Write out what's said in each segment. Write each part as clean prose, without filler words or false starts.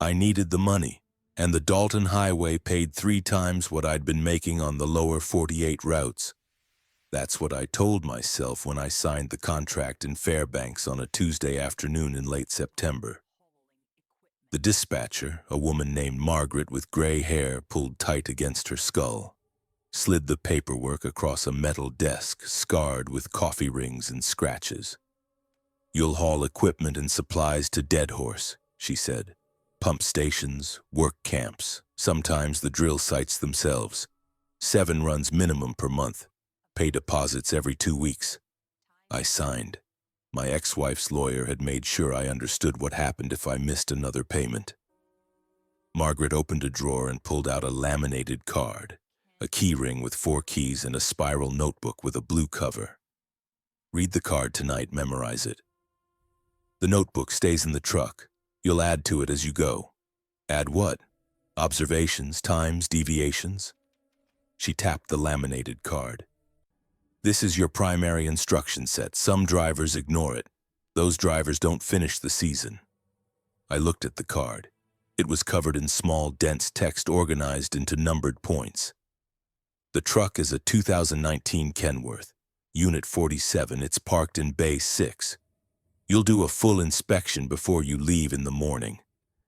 I needed the money, and the Dalton Highway paid 3 times what I'd been making on the lower 48 routes. That's what I told myself when I signed the contract in Fairbanks on a Tuesday afternoon in late September. The dispatcher, a woman named Margaret with gray hair pulled tight against her skull, slid the paperwork across a metal desk scarred with coffee rings and scratches. "You'll haul equipment and supplies to Deadhorse," she said. "Pump stations, work camps, sometimes the drill sites themselves. 7 runs minimum per month. Pay deposits every 2 weeks." I signed. My ex-wife's lawyer had made sure I understood what happened if I missed another payment. Margaret opened a drawer and pulled out a laminated card, a key ring with 4 keys and a spiral notebook with a blue cover. "Read the card tonight, memorize it. The notebook stays in the truck. You'll add to it as you go." "Add what? Observations, times, deviations?" She tapped the laminated card. "This is your primary instruction set. Some drivers ignore it. Those drivers don't finish the season." I looked at the card. It was covered in small, dense text organized into numbered points. "The truck is a 2019 Kenworth, Unit 47. It's parked in Bay 6. You'll do a full inspection before you leave in the morning.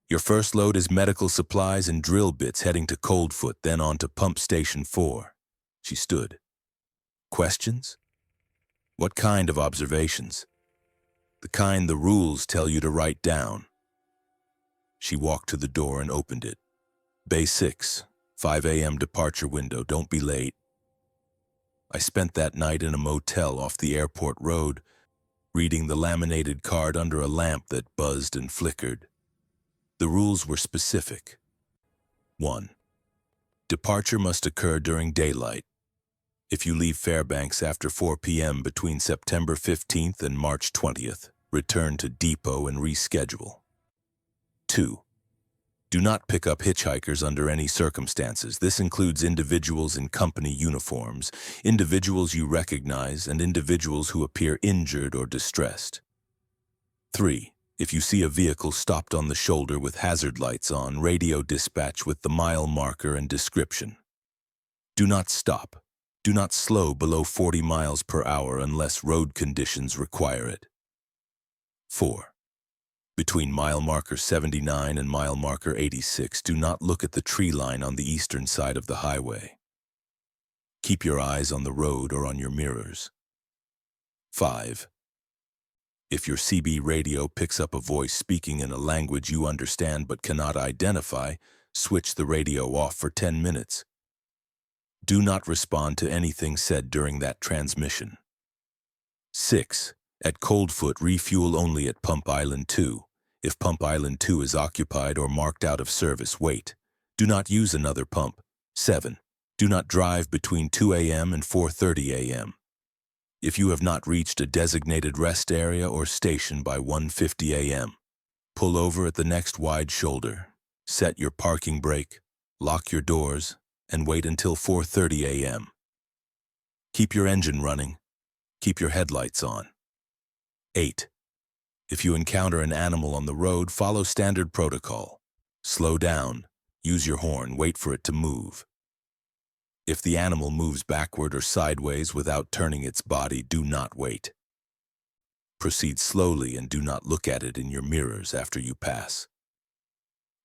Your first load is medical supplies and drill bits heading to Coldfoot, then on to Pump Station 4. She stood. "Questions?" "What kind of observations?" "The kind the rules tell you to write down." She walked to the door and opened it. "Bay 6, 5 a.m. departure window. Don't be late." I spent that night in a motel off the airport road, reading the laminated card under a lamp that buzzed and flickered. The rules were specific. 1. Departure must occur during daylight. If you leave Fairbanks after 4 p.m. between September 15th and March 20th, return to depot and reschedule. 2. Do not pick up hitchhikers under any circumstances. This includes individuals in company uniforms, individuals you recognize, and individuals who appear injured or distressed. 3. If you see a vehicle stopped on the shoulder with hazard lights on, radio dispatch with the mile marker and description. Do not stop. Do not slow below 40 miles per hour unless road conditions require it. 4. Between mile marker 79 and mile marker 86, do not look at the tree line on the eastern side of the highway. Keep your eyes on the road or on your mirrors. 5. If your CB radio picks up a voice speaking in a language you understand but cannot identify, switch the radio off for 10 minutes. Do not respond to anything said during that transmission. 6. At Coldfoot, refuel only at Pump Island 2. If Pump Island 2 is occupied or marked out of service, wait. Do not use another pump. 7. Do not drive between 2 a.m. and 4:30 a.m. If you have not reached a designated rest area or station by 1:50 a.m., pull over at the next wide shoulder, set your parking brake, lock your doors, and wait until 4:30 a.m. Keep your engine running. Keep your headlights on. 8. If you encounter an animal on the road, follow standard protocol. Slow down, use your horn, wait for it to move. If the animal moves backward or sideways without turning its body, do not wait. Proceed slowly and do not look at it in your mirrors after you pass.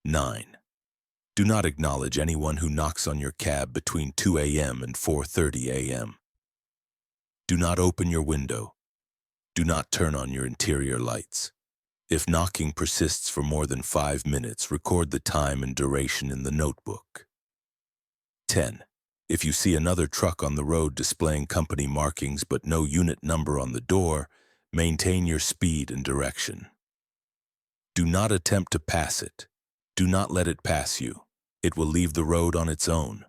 9. Do not acknowledge anyone who knocks on your cab between 2 a.m. and 4:30 a.m. Do not open your window. Do not turn on your interior lights. If knocking persists for more than 5 minutes, record the time and duration in the notebook. 10. If you see another truck on the road displaying company markings but no unit number on the door, maintain your speed and direction. Do not attempt to pass it. Do not let it pass you. It will leave the road on its own.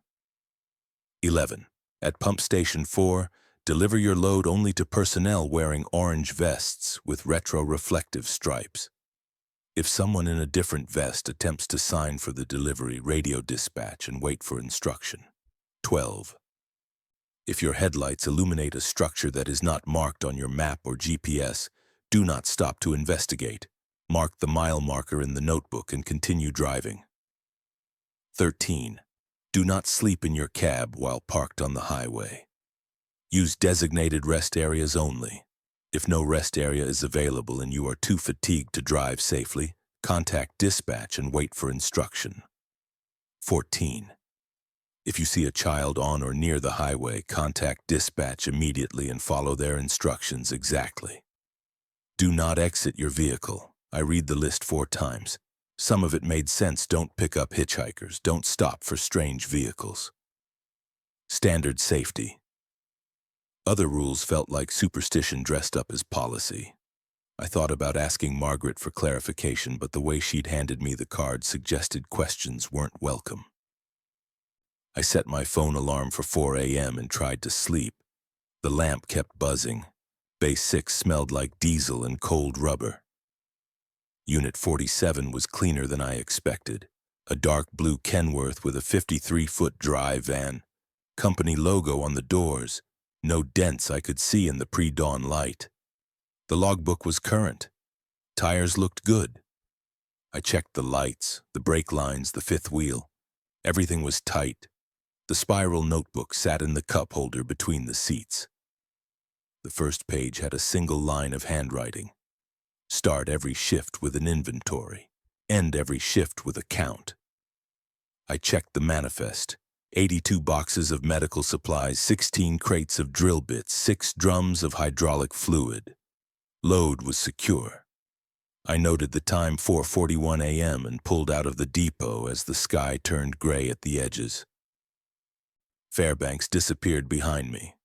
11. At Pump Station 4, deliver your load only to personnel wearing orange vests with retro-reflective stripes. If someone in a different vest attempts to sign for the delivery, radio dispatch and wait for instruction. 12. If your headlights illuminate a structure that is not marked on your map or GPS, do not stop to investigate. Mark the mile marker in the notebook and continue driving. 13. Do not sleep in your cab while parked on the highway. Use designated rest areas only. If no rest area is available and you are too fatigued to drive safely, contact dispatch and wait for instruction. 14. If you see a child on or near the highway, contact dispatch immediately and follow their instructions exactly. Do not exit your vehicle. I read the list 4 times. Some of it made sense. Don't pick up hitchhikers. Don't stop for strange vehicles. Standard safety. Other rules felt like superstition dressed up as policy. I thought about asking Margaret for clarification, but the way she'd handed me the card suggested questions weren't welcome. I set my phone alarm for 4 a.m. and tried to sleep. The lamp kept buzzing. Bay 6 smelled like diesel and cold rubber. Unit 47 was cleaner than I expected. A dark blue Kenworth with a 53-foot dry van. Company logo on the doors. No dents I could see in the pre-dawn light. The logbook was current. Tires looked good. I checked the lights, the brake lines, the fifth wheel. Everything was tight. The spiral notebook sat in the cup holder between the seats. The first page had a single line of handwriting. Start every shift with an inventory. End every shift with a count. I checked the manifest. 82 boxes of medical supplies, 16 crates of drill bits, 6 drums of hydraulic fluid. Load was secure. I noted the time 4:41 a.m. and pulled out of the depot as the sky turned gray at the edges. Fairbanks disappeared behind me.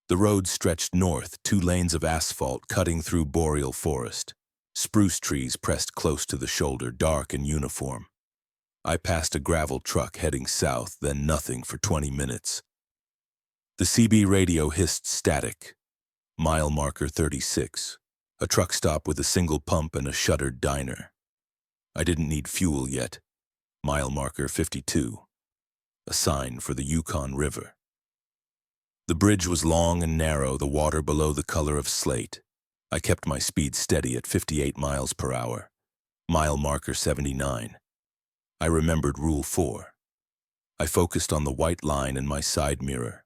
The road stretched north, 2 lanes of asphalt cutting through boreal forest. Spruce trees pressed close to the shoulder, dark and uniform. I passed a gravel truck heading south, then nothing for 20 minutes. The CB radio hissed static. Mile marker 36. A truck stop with a single pump and a shuttered diner. I didn't need fuel yet. Mile marker 52. A sign for the Yukon River. The bridge was long and narrow, the water below the color of slate. I kept my speed steady at 58 miles per hour. Mile marker 79. I remembered Rule 4. I focused on the white line in my side mirror.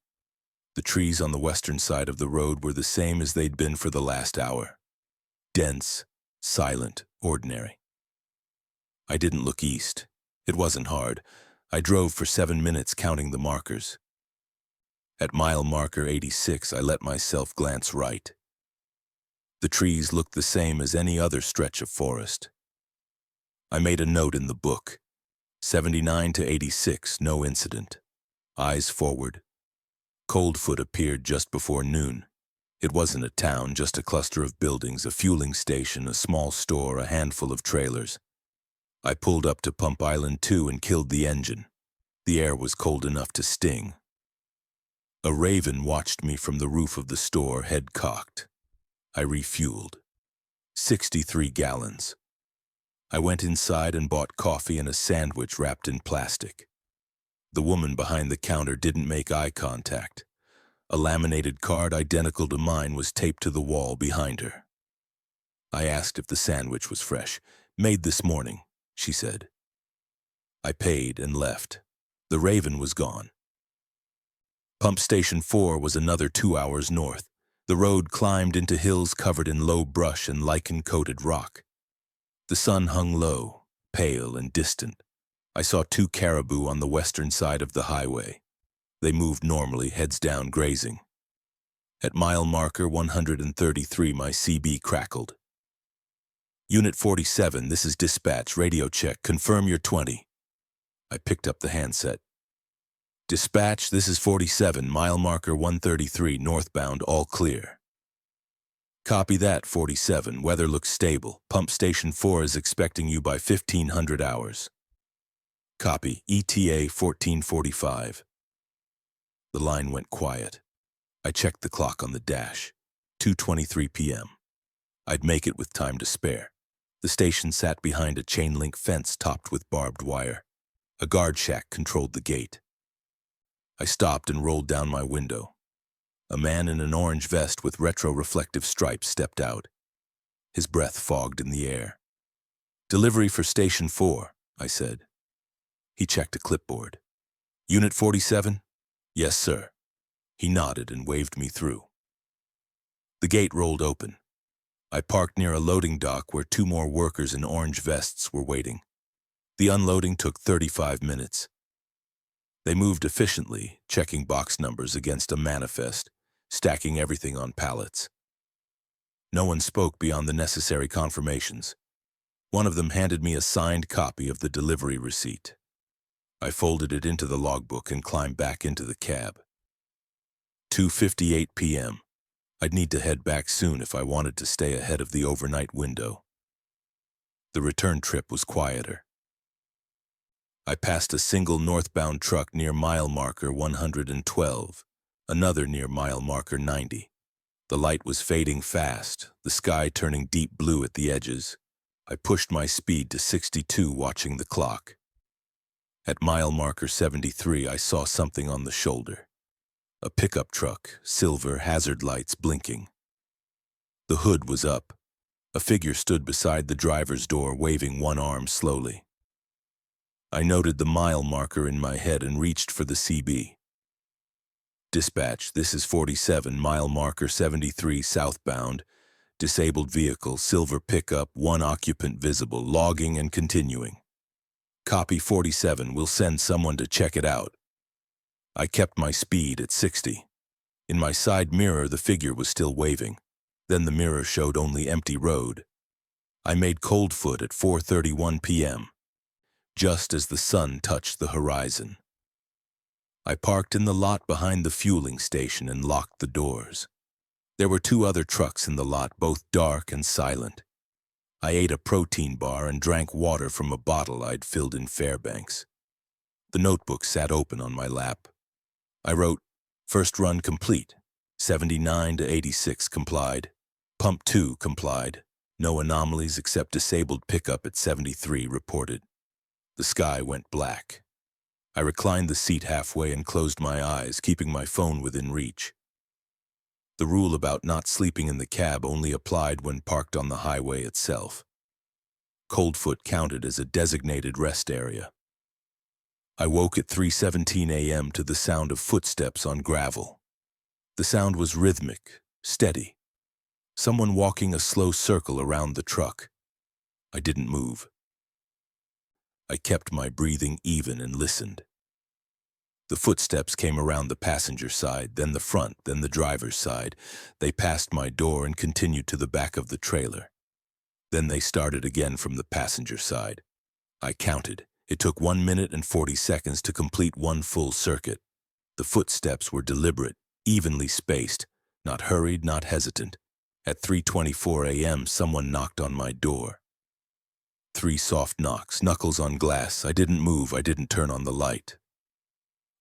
The trees on the western side of the road were the same as they'd been for the last hour. Dense, silent, ordinary. I didn't look east. It wasn't hard. I drove for 7 minutes counting the markers. At mile marker 86, I let myself glance right. The trees looked the same as any other stretch of forest. I made a note in the book. 79 to 86, no incident. Eyes forward. Coldfoot appeared just before noon. It wasn't a town, just a cluster of buildings, a fueling station, a small store, a handful of trailers. I pulled up to Pump Island 2 and killed the engine. The air was cold enough to sting. A raven watched me from the roof of the store, head cocked. I refueled. 63 gallons. I went inside and bought coffee and a sandwich wrapped in plastic. The woman behind the counter didn't make eye contact. A laminated card identical to mine was taped to the wall behind her. I asked if the sandwich was fresh. Made this morning, she said. I paid and left. The raven was gone. Pump Station 4 was another 2 hours north. The road climbed into hills covered in low brush and lichen-coated rock. The sun hung low, pale and distant. I saw 2 caribou on the western side of the highway. They moved normally, heads down, grazing. At mile marker 133, my CB crackled. Unit 47, this is dispatch, radio check, confirm you're 20. I picked up the handset. Dispatch, this is 47, mile marker 133, northbound, all clear. Copy that, 47, weather looks stable. Pump Station 4 is expecting you by 1500 hours. Copy, ETA 1445. The line went quiet. I checked the clock on the dash. 2:23 p.m. I'd make it with time to spare. The station sat behind a chain-link fence topped with barbed wire. A guard shack controlled the gate. I stopped and rolled down my window. A man in an orange vest with retro-reflective stripes stepped out. His breath fogged in the air. "Delivery for Station 4, I said. He checked a clipboard. "Unit 47? "Yes, sir." He nodded and waved me through. The gate rolled open. I parked near a loading dock where 2 more workers in orange vests were waiting. The unloading took 35 minutes. They moved efficiently, checking box numbers against a manifest, stacking everything on pallets. No one spoke beyond the necessary confirmations. One of them handed me a signed copy of the delivery receipt. I folded it into the logbook and climbed back into the cab. 2:58 p.m. I'd need to head back soon if I wanted to stay ahead of the overnight window. The return trip was quieter. I passed a single northbound truck near mile marker 112, another near mile marker 90. The light was fading fast, the sky turning deep blue at the edges. I pushed my speed to 62, watching the clock. At mile marker 73, I saw something on the shoulder. A pickup truck, silver hazard lights blinking. The hood was up. A figure stood beside the driver's door, waving one arm slowly. I noted the mile marker in my head and reached for the CB. "Dispatch, this is 47, mile marker 73 southbound. Disabled vehicle, silver pickup, 1 occupant visible, logging and continuing." "Copy 47, we'll send someone to check it out." I kept my speed at 60. In my side mirror, the figure was still waving. Then the mirror showed only empty road. I made Coldfoot at 4:31 p.m., just as the sun touched the horizon. I parked in the lot behind the fueling station and locked the doors. There were 2 other trucks in the lot, both dark and silent. I ate a protein bar and drank water from a bottle I'd filled in Fairbanks. The notebook sat open on my lap. I wrote, "First run complete. 79 to 86 complied. Pump 2 complied. No anomalies except disabled pickup at 73 reported." The sky went black. I reclined the seat halfway and closed my eyes, keeping my phone within reach. The rule about not sleeping in the cab only applied when parked on the highway itself. Coldfoot counted as a designated rest area. I woke at 3:17 a.m. to the sound of footsteps on gravel. The sound was rhythmic, steady. Someone walking a slow circle around the truck. I didn't move. I kept my breathing even and listened. The footsteps came around the passenger side, then the front, then the driver's side. They passed my door and continued to the back of the trailer. Then they started again from the passenger side. I counted. It took 1 minute and 40 seconds to complete 1 full circuit. The footsteps were deliberate, evenly spaced, not hurried, not hesitant. At 3:24 a.m., someone knocked on my door. 3 soft knocks, knuckles on glass. I didn't move, I didn't turn on the light.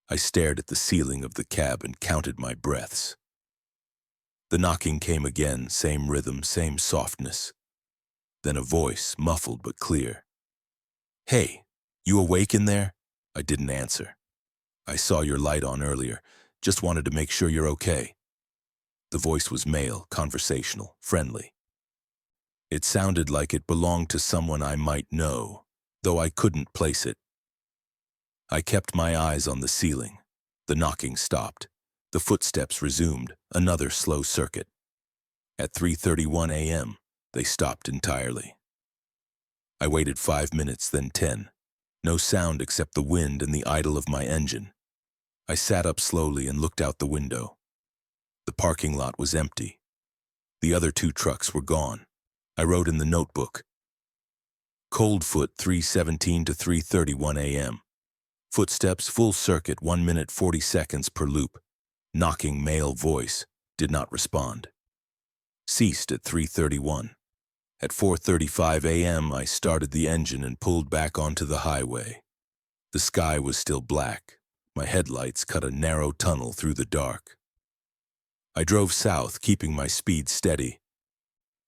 I stared at the ceiling of the cab and counted my breaths. The knocking came again, same rhythm, same softness. Then a voice, muffled but clear. "Hey, you awake in there?" I didn't answer. "I saw your light on earlier. Just wanted to make sure you're okay." The voice was male, conversational, friendly. It sounded like it belonged to someone I might know, though I couldn't place it. I kept my eyes on the ceiling. The knocking stopped. The footsteps resumed, another slow circuit. At 3:31 a.m., they stopped entirely. I waited 5 minutes, then 10. No sound except the wind and the idle of my engine. I sat up slowly and looked out the window. The parking lot was empty. The other 2 trucks were gone. I wrote in the notebook, "Coldfoot 3:17 to 3:31 a.m. Footsteps full circuit 1 minute 40 seconds per loop. Knocking male voice, did not respond. Ceased at 3:31. At 4:35 a.m. I started the engine and pulled back onto the highway. The sky was still black. My headlights cut a narrow tunnel through the dark. I drove south, keeping my speed steady,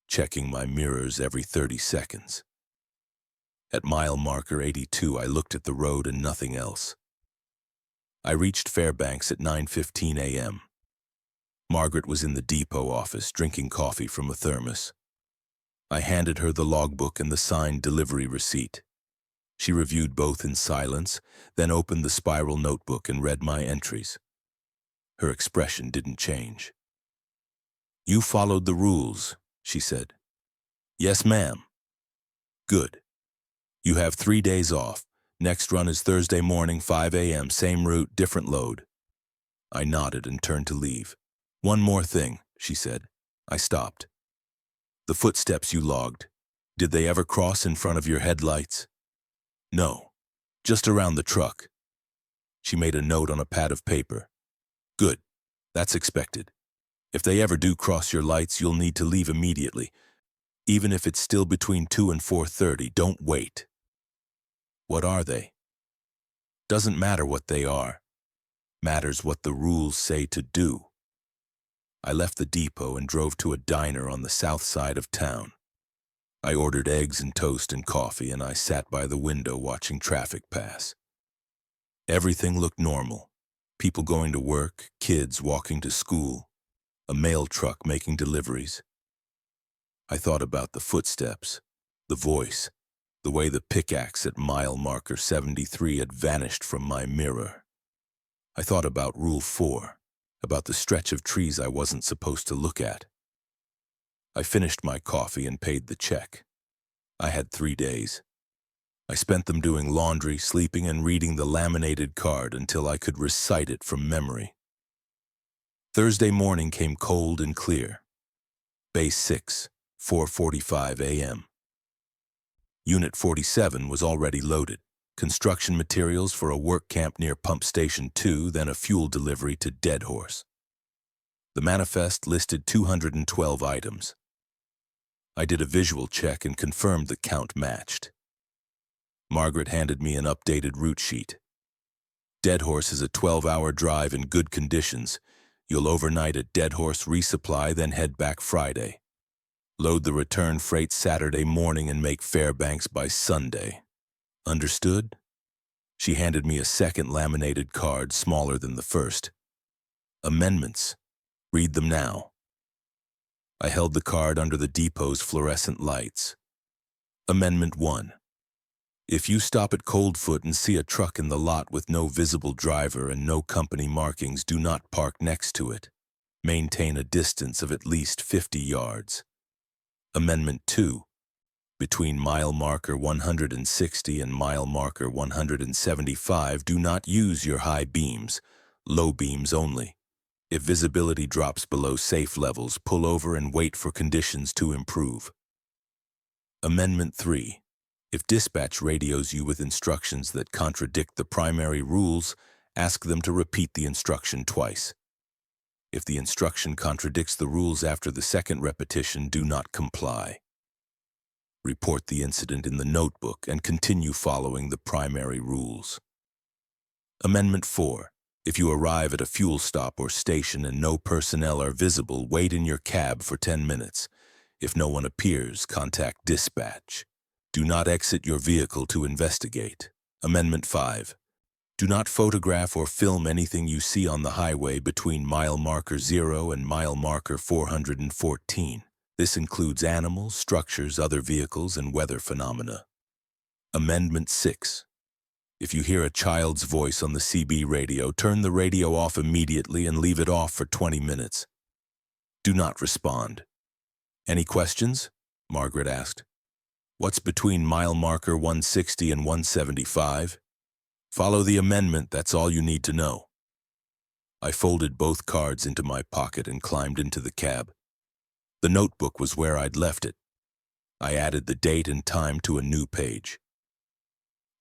checking my mirrors every 30 seconds. At mile marker 82, I looked at the road and nothing else. I reached Fairbanks at 9:15 a.m. Margaret was in the depot office, drinking coffee from a thermos. I handed her the logbook and the signed delivery receipt. She reviewed both in silence, then opened the spiral notebook and read my entries. Her expression didn't change. "You followed the rules," she said. "Yes, ma'am." "Good. You have 3 days off. Next run is Thursday morning, 5 a.m., same route, different load." I nodded and turned to leave. "One more thing," she said. I stopped. "The footsteps you logged, did they ever cross in front of your headlights?" "No, just around the truck." She made a note on a pad of paper. "Good. That's expected. If they ever do cross your lights, you'll need to leave immediately. Even if it's still between 2 and 4:30, don't wait." "What are they?" "Doesn't matter what they are. Matters what the rules say to do." I left the depot and drove to a diner on the south side of town. I ordered eggs and toast and coffee, and I sat by the window watching traffic pass. Everything looked normal. People going to work, kids walking to school, a mail truck making deliveries. I thought about the footsteps, the voice, the way the pickaxe at mile marker 73 had vanished from my mirror. I thought about Rule 4, about the stretch of trees I wasn't supposed to look at. I finished my coffee and paid the check. I had 3 days. I spent them doing laundry, sleeping, and reading the laminated card until I could recite it from memory. Thursday morning came cold and clear. Base 6, 4:45 a.m. Unit 47 was already loaded. Construction materials for a work camp near Pump Station 2, then a fuel delivery to Dead Horse. The manifest listed 212 items. I did a visual check and confirmed the count matched. Margaret handed me an updated route sheet. Dead Horse is a 12-hour drive in good conditions. You'll overnight at Dead Horse, resupply, then head back Friday. Load the return freight Saturday morning and make Fairbanks by Sunday. Understood? She handed me a second laminated card, smaller than the first. Amendments. Read them now. I held the card under the depot's fluorescent lights. Amendment 1. If you stop at Coldfoot and see a truck in the lot with no visible driver and no company markings, do not park next to it. Maintain a distance of at least 50 yards. Amendment 2. Between mile marker 160 and mile marker 175, do not use your high beams, low beams only. If visibility drops below safe levels, pull over and wait for conditions to improve. Amendment 3. If dispatch radios you with instructions that contradict the primary rules, ask them to repeat the instruction twice. If the instruction contradicts the rules after the second repetition, do not comply. Report the incident in the notebook and continue following the primary rules. Amendment 4. If you arrive at a fuel stop or station and no personnel are visible, wait in your cab for 10 minutes. If no one appears, contact dispatch. Do not exit your vehicle to investigate. Amendment 5. Do not photograph or film anything you see on the highway between mile marker 0 and mile marker 414. This includes animals, structures, other vehicles, and weather phenomena. Amendment 6. If you hear a child's voice on the CB radio, turn the radio off immediately and leave it off for 20 minutes. Do not respond. Any questions? Margaret asked. What's between mile marker 160 and 175? Follow the amendment, that's all you need to know. I folded both cards into my pocket and climbed into the cab. The notebook was where I'd left it. I added the date and time to a new page.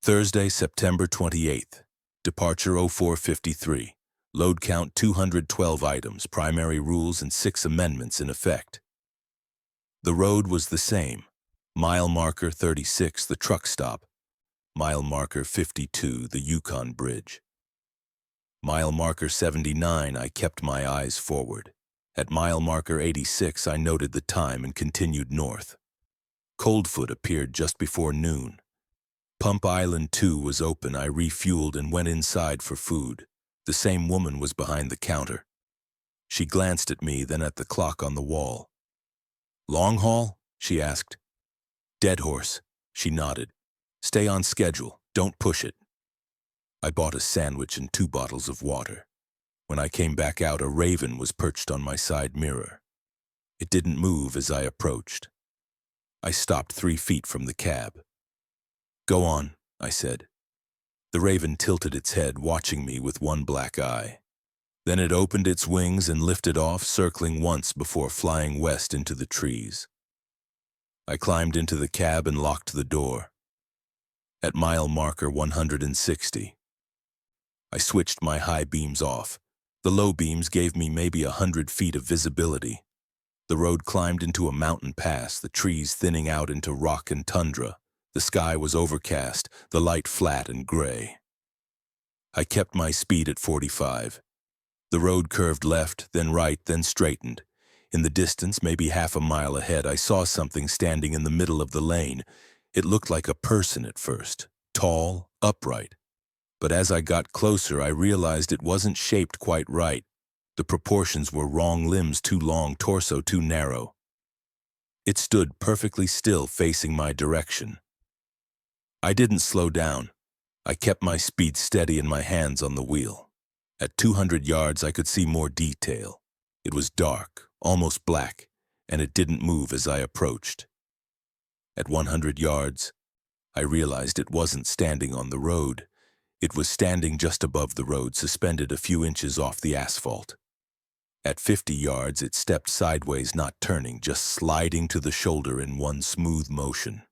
Thursday, September 28th. Departure 0453. Load count 212 items, primary rules and 6 amendments in effect. The road was the same. Mile marker 36, the truck stop. Mile marker 52, the Yukon Bridge. Mile marker 79, I kept my eyes forward. At mile marker 86, I noted the time and continued north. Coldfoot appeared just before noon. Pump Island 2 was open. I refueled and went inside for food. The same woman was behind the counter. She glanced at me, then at the clock on the wall. "Long haul?" she asked. Dead horse, she nodded. Stay on schedule, don't push it. I bought a sandwich and 2 bottles of water. When I came back out, a raven was perched on my side mirror. It didn't move as I approached. I stopped 3 feet from the cab. Go on, I said. The raven tilted its head, watching me with one black eye. Then it opened its wings and lifted off, circling once before flying west into the trees. I climbed into the cab and locked the door. At mile marker 160, I switched my high beams off. The low beams gave me maybe 100 feet of visibility. The road climbed into a mountain pass, the trees thinning out into rock and tundra. The sky was overcast, the light flat and gray. I kept my speed at 45. The road curved left, then right, then straightened. In the distance, maybe half a mile ahead, I saw something standing in the middle of the lane. It looked like a person at first, tall, upright. But as I got closer, I realized it wasn't shaped quite right. The proportions were wrong: limbs too long, torso too narrow. It stood perfectly still, facing my direction. I didn't slow down. I kept my speed steady and my hands on the wheel. At 200 yards, I could see more detail. It was dark, almost black, and it didn't move as I approached. At 100 yards, I realized it wasn't standing on the road. It was standing just above the road, suspended a few inches off the asphalt. At 50 yards, it stepped sideways, not turning, just sliding to the shoulder in one smooth motion.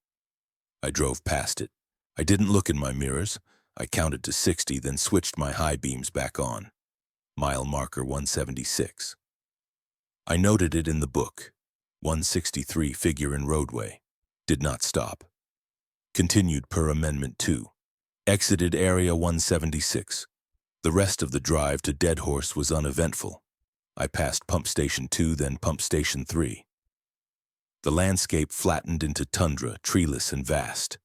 I drove past it. I didn't look in my mirrors. I counted to 60, then switched my high beams back on. Mile marker 176. I noted it in the book. 163, figure in roadway. Did not stop. Continued per Amendment 2. Exited area 176. The rest of the drive to Dead Horse was uneventful. I passed Pump Station 2, then Pump Station 3. The landscape flattened into tundra, treeless and vast.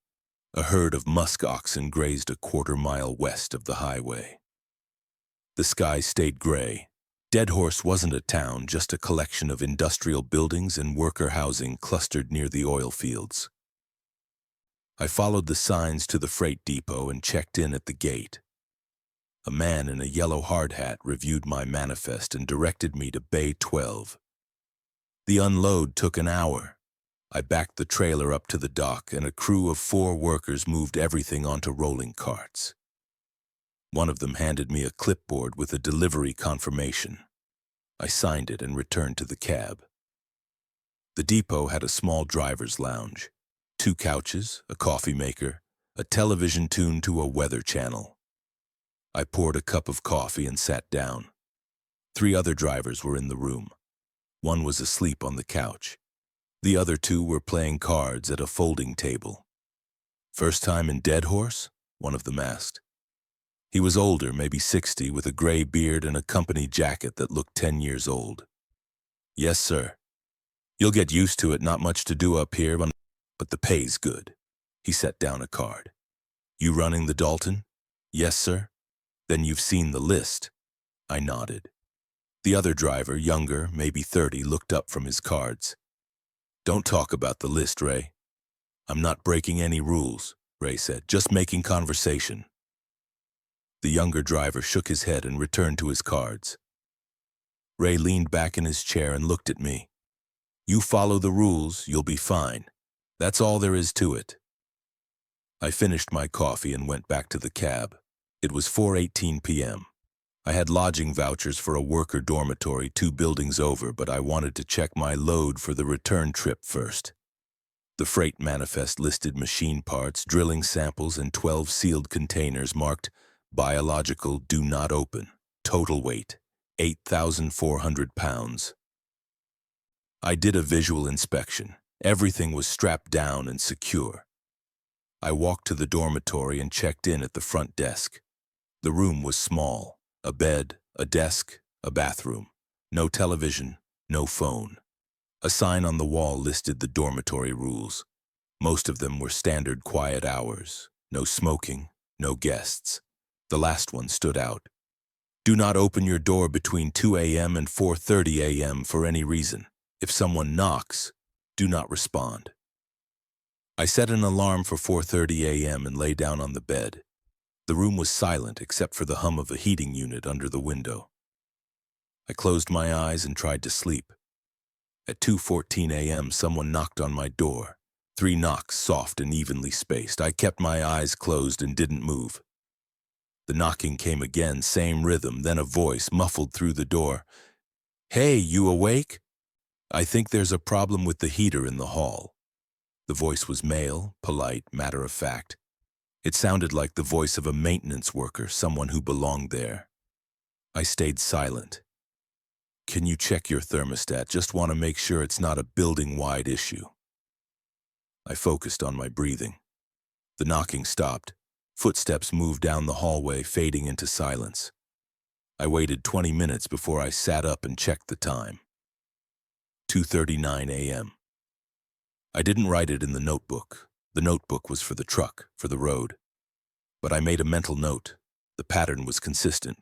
A herd of musk oxen grazed a quarter-mile west of the highway. The sky stayed gray. Dead Horse wasn't a town, just a collection of industrial buildings and worker housing clustered near the oil fields. I followed the signs to the freight depot and checked in at the gate. A man in a yellow hard hat reviewed my manifest and directed me to Bay 12. The unload took an hour. I backed the trailer up to the dock, and a crew of 4 workers moved everything onto rolling carts. One of them handed me a clipboard with a delivery confirmation. I signed it and returned to the cab. The depot had a small driver's lounge, 2 couches, a coffee maker, a television tuned to a weather channel. I poured a cup of coffee and sat down. 3 other drivers were in the room. One was asleep on the couch. The other 2 were playing cards at a folding table. First time in Dead Horse? One of them asked. He was older, maybe 60, with a gray beard and a company jacket that looked 10 years old. Yes, sir. You'll get used to it, not much to do up here, but the pay's good. He set down a card. You running the Dalton? Yes, sir. Then you've seen the list. I nodded. The other driver, younger, maybe 30, looked up from his cards. Don't talk about the list, Ray. I'm not breaking any rules, Ray said, just making conversation. The younger driver shook his head and returned to his cards. Ray leaned back in his chair and looked at me. You follow the rules, you'll be fine. That's all there is to it. I finished my coffee and went back to the cab. It was 4:18 p.m. I had lodging vouchers for a worker dormitory 2 buildings over, but I wanted to check my load for the return trip first. The freight manifest listed machine parts, drilling samples, and 12 sealed containers marked biological, do not open. Total weight, 8,400 pounds. I did a visual inspection. Everything was strapped down and secure. I walked to the dormitory and checked in at the front desk. The room was small. A bed, a desk, a bathroom. No television, no phone. A sign on the wall listed the dormitory rules. Most of them were standard quiet hours. No smoking, no guests. The last one stood out. Do not open your door between 2 a.m. and 4:30 a.m. for any reason. If someone knocks, Do not respond. I set an alarm for 4:30 a.m. and lay down on the bed. The room was silent except for the hum of a heating unit under the window. I closed my eyes and tried to sleep. At 2:14 a.m., someone knocked on my door. 3 knocks, soft and evenly spaced. I kept my eyes closed and didn't move. The knocking came again, same rhythm, then a voice muffled through the door. "Hey, you awake? I think there's a problem with the heater in the hall." The voice was male, polite, matter-of-fact. It sounded like the voice of a maintenance worker, someone who belonged there. I stayed silent. "Can you check your thermostat? Just want to make sure it's not a building-wide issue." I focused on my breathing. The knocking stopped. Footsteps moved down the hallway, fading into silence. I waited 20 minutes before I sat up and checked the time. 2:39 a.m. I didn't write it in the notebook. The notebook was for the truck, for the road. But I made a mental note. The pattern was consistent.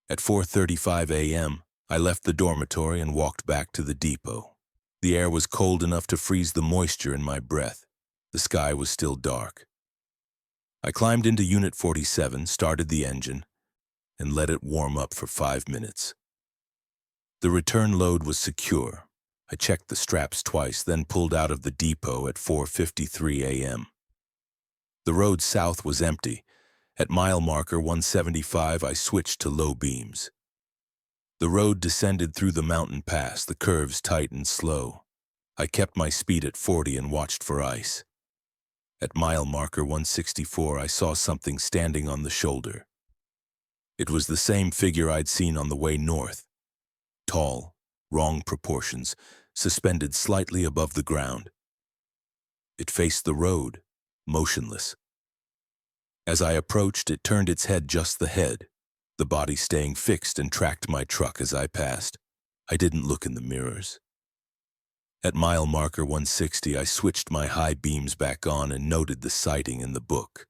At 4:35 a.m., I left the dormitory and walked back to the depot. The air was cold enough to freeze the moisture in my breath. The sky was still dark. I climbed into Unit 47, started the engine, and let it warm up for 5 minutes. The return load was secure. I checked the straps twice, then pulled out of the depot at 4:53 a.m. The road south was empty. At mile marker 175, I switched to low beams. The road descended through the mountain pass, the curves tight and slow. I kept my speed at 40 and watched for ice. At mile marker 164, I saw something standing on the shoulder. It was the same figure I'd seen on the way north. Tall, wrong proportions, suspended slightly above the ground. It faced the road, motionless. As I approached, it turned its head just the head, the body staying fixed, and tracked my truck as I passed. I didn't look in the mirrors. At mile marker 160, I switched my high beams back on and noted the sighting in the book.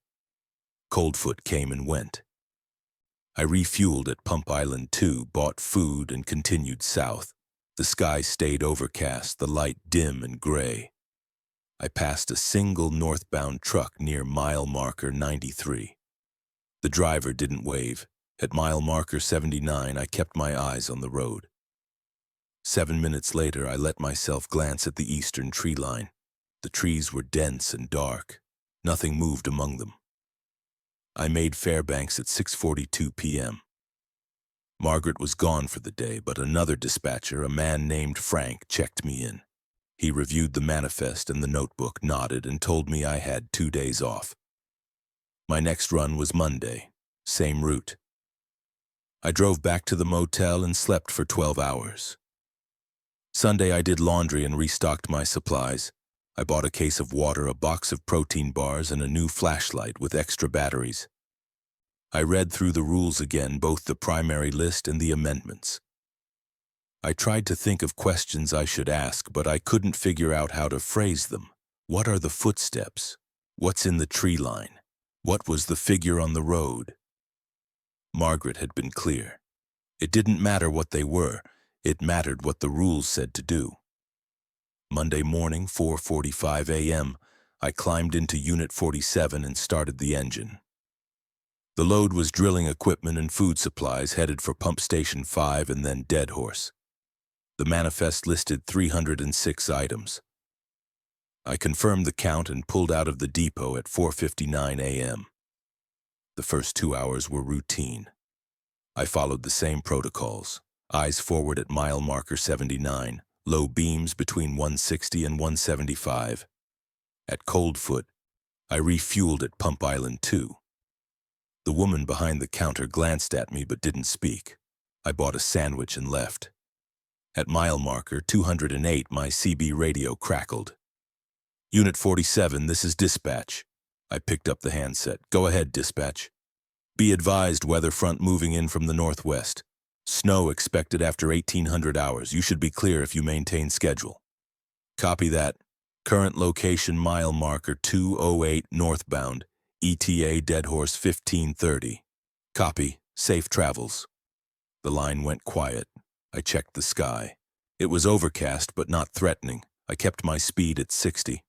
Coldfoot came and went. I refueled at Pump Island 2, bought food, and continued south. The sky stayed overcast, the light dim and gray. I passed a single northbound truck near mile marker 93. The driver didn't wave. At mile marker 79, I kept my eyes on the road. 7 minutes later, I let myself glance at the eastern tree line. The trees were dense and dark. Nothing moved among them. I made Fairbanks at 6:42 p.m. Margaret was gone for the day, but another dispatcher, a man named Frank, checked me in. He reviewed the manifest and the notebook, nodded, and told me I had 2 days off. My next run was Monday, same route. I drove back to the motel and slept for 12 hours. Sunday, I did laundry and restocked my supplies. I bought a case of water, a box of protein bars, and a new flashlight with extra batteries. I read through the rules again, both the primary list and the amendments. I tried to think of questions I should ask, but I couldn't figure out how to phrase them. What are the footsteps? What's in the tree line? What was the figure on the road? Margaret had been clear. It didn't matter what they were. It mattered what the rules said to do. Monday morning, 4:45 a.m., I climbed into Unit 47 and started the engine. The load was drilling equipment and food supplies headed for Pump Station 5 and then Dead Horse. The manifest listed 306 items. I confirmed the count and pulled out of the depot at 4:59 a.m. The first 2 hours were routine. I followed the same protocols. Eyes forward at mile marker 79, low beams between 160 and 175. At Coldfoot, I refueled at Pump Island 2. The woman behind the counter glanced at me but didn't speak. I bought a sandwich and left. At mile marker 208, my CB radio crackled. "Unit 47, this is dispatch." I picked up the handset. "Go ahead, dispatch. Be advised, weather front moving in from the northwest. Snow expected after 1800 hours. You should be clear if you maintain schedule." "Copy that. Current location mile marker 208 northbound. ETA Dead Horse 1530. Copy. Safe travels." The line went quiet. I checked the sky. It was overcast but not threatening. I kept my speed at 60.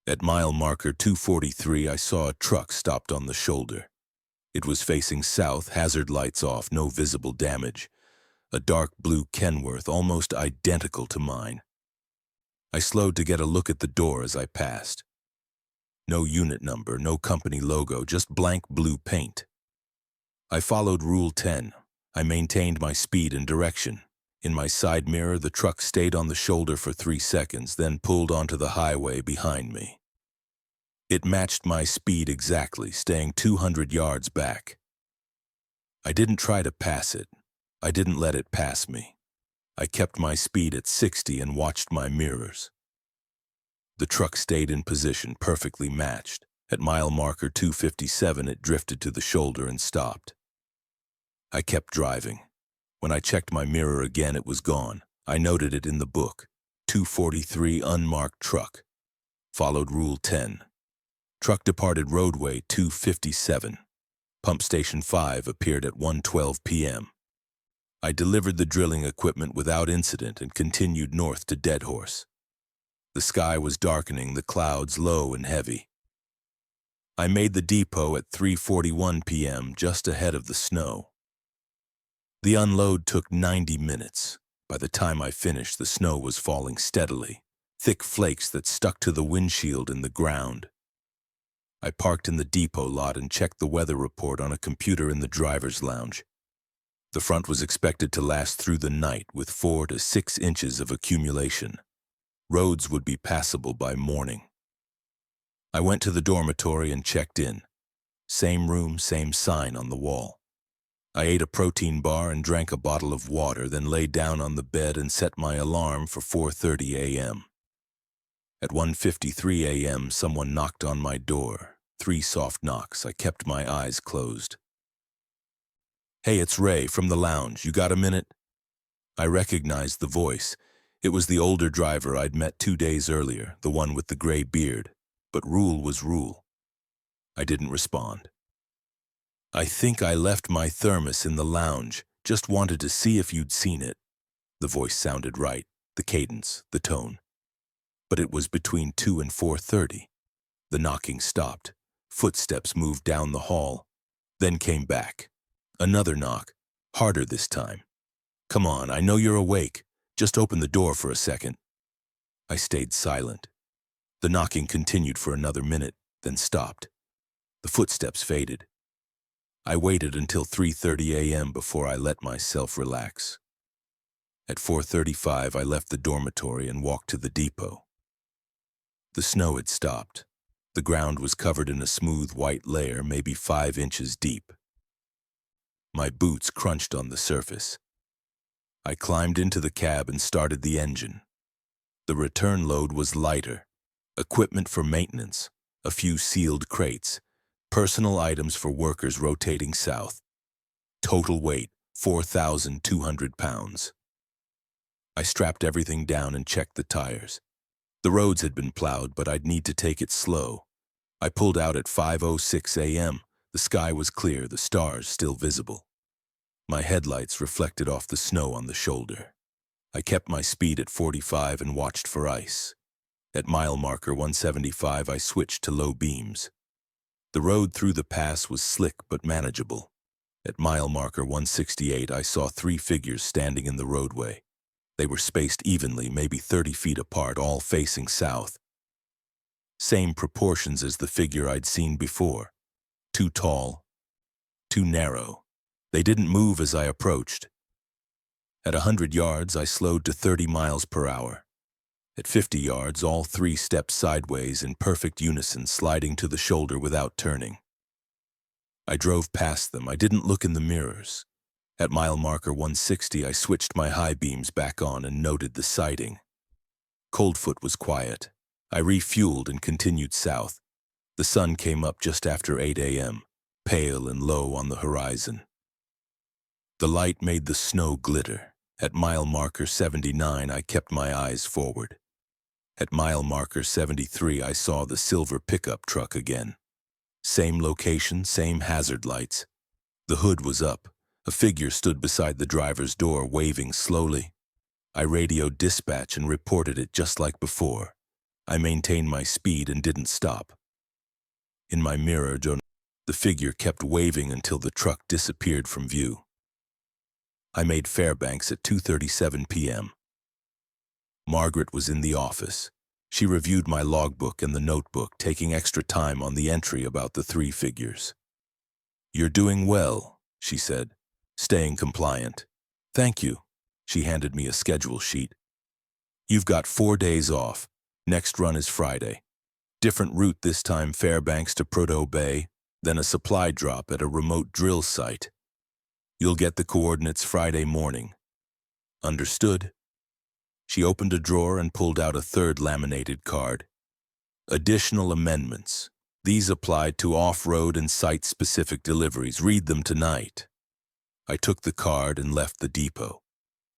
At mile marker 243, I saw a truck stopped on the shoulder. It was facing south, hazard lights off, no visible damage. A dark blue Kenworth, almost identical to mine. I slowed to get a look at the door as I passed. No unit number, no company logo, just blank blue paint. I followed Rule 10. I maintained my speed and direction. In my side mirror, the truck stayed on the shoulder for 3 seconds, then pulled onto the highway behind me. It matched my speed exactly, staying 200 yards back. I didn't try to pass it. I didn't let it pass me. I kept my speed at 60 and watched my mirrors. The truck stayed in position, perfectly matched. At mile marker 257, it drifted to the shoulder and stopped. I kept driving. When I checked my mirror again, it was gone. I noted it in the book. 243 unmarked truck. Followed Rule 10. Truck departed roadway 257. Pump station 5 appeared at 1:12 p.m. I delivered the drilling equipment without incident and continued north to Deadhorse. The sky was darkening, the clouds low and heavy. I made the depot at 3:41 p.m., just ahead of the snow. The unload took 90 minutes. By the time I finished, the snow was falling steadily, thick flakes that stuck to the windshield and the ground. I parked in the depot lot and checked the weather report on a computer in the driver's lounge. The front was expected to last through the night with 4 to 6 inches of accumulation. Roads would be passable by morning. I went to the dormitory and checked in. Same room, same sign on the wall. I ate a protein bar and drank a bottle of water, then lay down on the bed and set my alarm for 4:30 a.m. At 1:53 a.m., someone knocked on my door. 3 soft knocks. I kept my eyes closed. "Hey, it's Ray from the lounge. You got a minute?" I recognized the voice. It was the older driver I'd met 2 days earlier, the one with the gray beard. But rule was rule. I didn't respond. "I think I left my thermos in the lounge. Just wanted to see if you'd seen it." The voice sounded right, the cadence, the tone. But it was between 2 and 4:30. The knocking stopped. Footsteps moved down the hall, then came back. Another knock, harder this time. "Come on, I know you're awake. Just open the door for a second." I stayed silent. The knocking continued for another minute, then stopped. The footsteps faded. I waited until 3:30 a.m. before I let myself relax. At 4:35, I left the dormitory and walked to the depot. The snow had stopped. The ground was covered in a smooth white layer, maybe 5 inches deep. My boots crunched on the surface. I climbed into the cab and started the engine. The return load was lighter. Equipment for maintenance, a few sealed crates, personal items for workers rotating south. Total weight, 4,200 pounds. I strapped everything down and checked the tires. The roads had been plowed, but I'd need to take it slow. I pulled out at 5:06 a.m. The sky was clear, the stars still visible. My headlights reflected off the snow on the shoulder. I kept my speed at 45 and watched for ice. At mile marker 175, I switched to low beams. The road through the pass was slick but manageable. At mile marker 168, I saw 3 figures standing in the roadway. They were spaced evenly, maybe 30 feet apart, all facing south. Same proportions as the figure I'd seen before. Too tall, too narrow. They didn't move as I approached. At 100 yards, I slowed to 30 miles per hour. At 50 yards, all 3 stepped sideways in perfect unison, sliding to the shoulder without turning. I drove past them. I didn't look in the mirrors. At mile marker 160, I switched my high beams back on and noted the sighting. Coldfoot was quiet. I refueled and continued south. The sun came up just after 8 a.m., pale and low on the horizon. The light made the snow glitter. At mile marker 79, I kept my eyes forward. At mile marker 73, I saw the silver pickup truck again. Same location, same hazard lights. The hood was up. A figure stood beside the driver's door, waving slowly. I radioed dispatch and reported it just like before. I maintained my speed and didn't stop. In my mirror, the figure kept waving until the truck disappeared from view. I made Fairbanks at 2:37 p.m. Margaret was in the office. She reviewed my logbook and the notebook, taking extra time on the entry about the 3 figures. "You're doing well," she said, staying compliant. "Thank you." She handed me a schedule sheet. "You've got 4 days off. Next run is Friday. Different route this time, Fairbanks to Prudhoe Bay, then a supply drop at a remote drill site. You'll get the coordinates Friday morning." "Understood." She opened a drawer and pulled out a 3rd laminated card. "Additional amendments. These applied to off-road and site-specific deliveries. Read them tonight." I took the card and left the depot.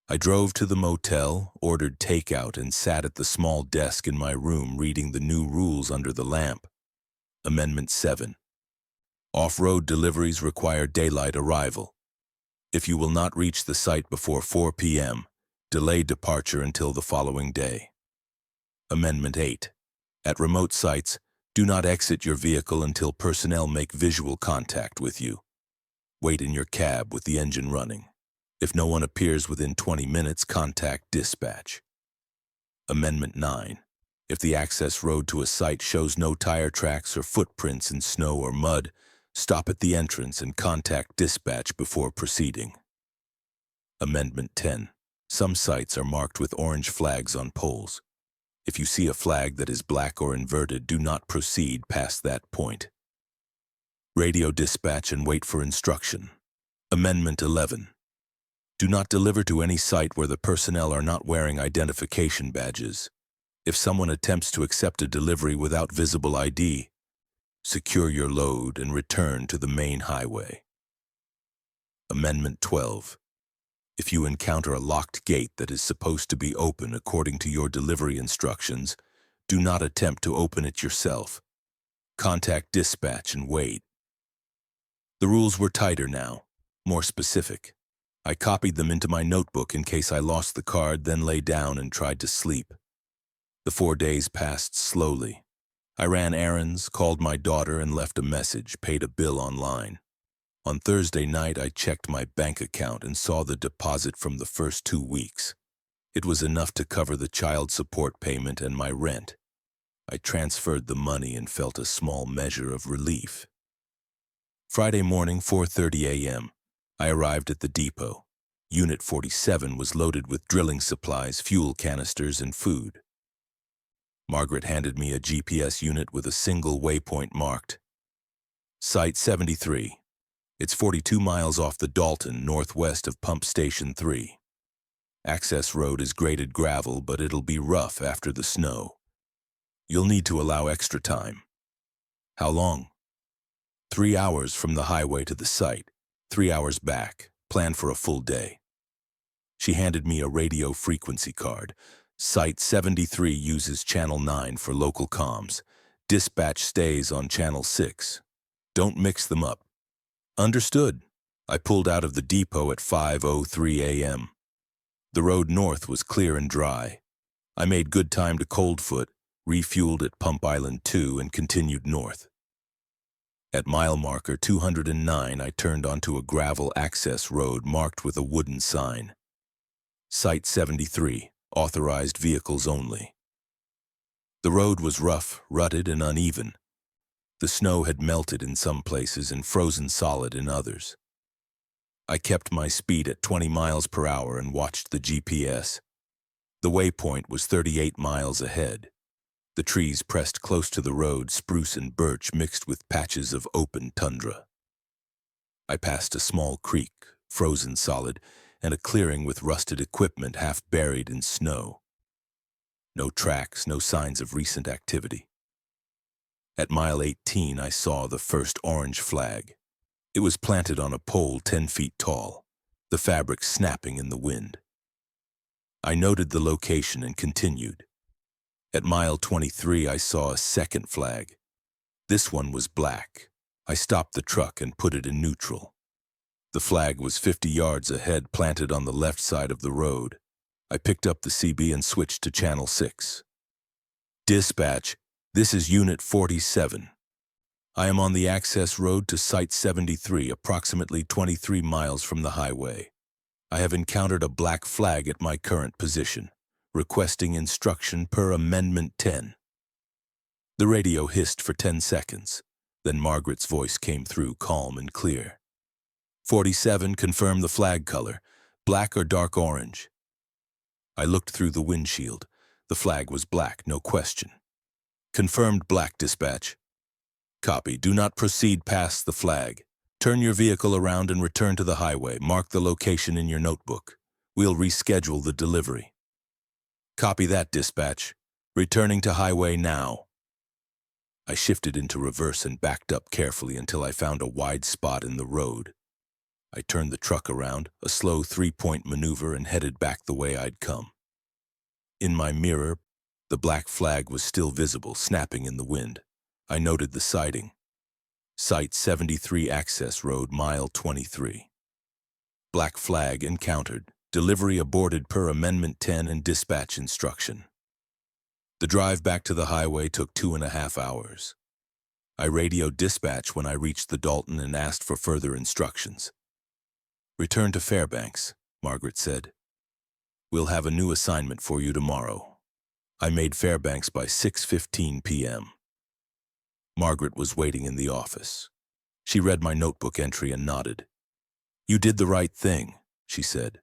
I drove to the motel, ordered takeout, and sat at the small desk in my room reading the new rules under the lamp. Amendment 7. Off-road deliveries require daylight arrival. If you will not reach the site before 4 p.m., delay departure until the following day. Amendment 8. At remote sites, do not exit your vehicle until personnel make visual contact with you. Wait in your cab with the engine running. If no one appears within 20 minutes, contact dispatch. Amendment 9. If the access road to a site shows no tire tracks or footprints in snow or mud, stop at the entrance and contact dispatch before proceeding. Amendment 10. Some sites are marked with orange flags on poles. If you see a flag that is black or inverted, do not proceed past that point. Radio dispatch and wait for instruction. Amendment 11. Do not deliver to any site where the personnel are not wearing identification badges. If someone attempts to accept a delivery without visible ID, secure your load and return to the main highway. Amendment 12. If you encounter a locked gate that is supposed to be open according to your delivery instructions, do not attempt to open it yourself. Contact dispatch and wait. The rules were tighter now, more specific. I copied them into my notebook in case I lost the card, then lay down and tried to sleep. The 4 days passed slowly. I ran errands, called my daughter, and left a message, paid a bill online. On Thursday night, I checked my bank account and saw the deposit from the first 2 weeks. It was enough to cover the child support payment and my rent. I transferred the money and felt a small measure of relief. Friday morning, 4:30 a.m., I arrived at the depot. Unit 47 was loaded with drilling supplies, fuel canisters, and food. Margaret handed me a GPS unit with a single waypoint marked. Site 73. It's 42 miles off the Dalton, northwest of Pump Station 3. Access road is graded gravel, but it'll be rough after the snow. You'll need to allow extra time. How long? 3 hours from the highway to the site, 3 hours back, planned for a full day. She handed me a radio frequency card. Site 73 uses Channel 9 for local comms. Dispatch stays on Channel 6. Don't mix them up. Understood. I pulled out of the depot at 5:03 a.m. The road north was clear and dry. I made good time to Coldfoot, refueled at Pump Island 2, and continued north. At mile marker 209, I turned onto a gravel access road marked with a wooden sign. Site 73, authorized vehicles only. The road was rough, rutted, and uneven. The snow had melted in some places and frozen solid in others. I kept my speed at 20 miles per hour and watched the GPS. The waypoint was 38 miles ahead. The trees pressed close to the road, spruce and birch mixed with patches of open tundra. I passed a small creek, frozen solid, and a clearing with rusted equipment half buried in snow. No tracks, no signs of recent activity. At mile 18, I saw the first orange flag. It was planted on a pole 10 feet tall, the fabric snapping in the wind. I noted the location and continued. At mile 23, I saw a second flag. This one was black. I stopped the truck and put it in neutral. The flag was 50 yards ahead, planted on the left side of the road. I picked up the CB and switched to Channel 6. Dispatch, this is Unit 47. I am on the access road to Site 73, approximately 23 miles from the highway. I have encountered a black flag at my current position, requesting instruction per Amendment 10. The radio hissed for 10 seconds. Then Margaret's voice came through calm and clear. 47, confirm the flag color, black or dark orange. I looked through the windshield. The flag was black, no question. Confirmed black, dispatch. Copy. Do not proceed past the flag. Turn your vehicle around and return to the highway. Mark the location in your notebook. We'll reschedule the delivery. Copy that, dispatch. Returning to highway now. I shifted into reverse and backed up carefully until I found a wide spot in the road. I turned the truck around, a slow three-point maneuver, and headed back the way I'd come. In my mirror, the black flag was still visible, snapping in the wind. I noted the sighting. Site 73 Access Road, mile 23. Black flag encountered. Delivery aborted per Amendment 10 and dispatch instruction. The drive back to the highway took 2.5 hours. I radioed dispatch when I reached the Dalton and asked for further instructions. Return to Fairbanks, Margaret said. We'll have a new assignment for you tomorrow. I made Fairbanks by 6:15 p.m. Margaret was waiting in the office. She read my notebook entry and nodded. You did the right thing, she said.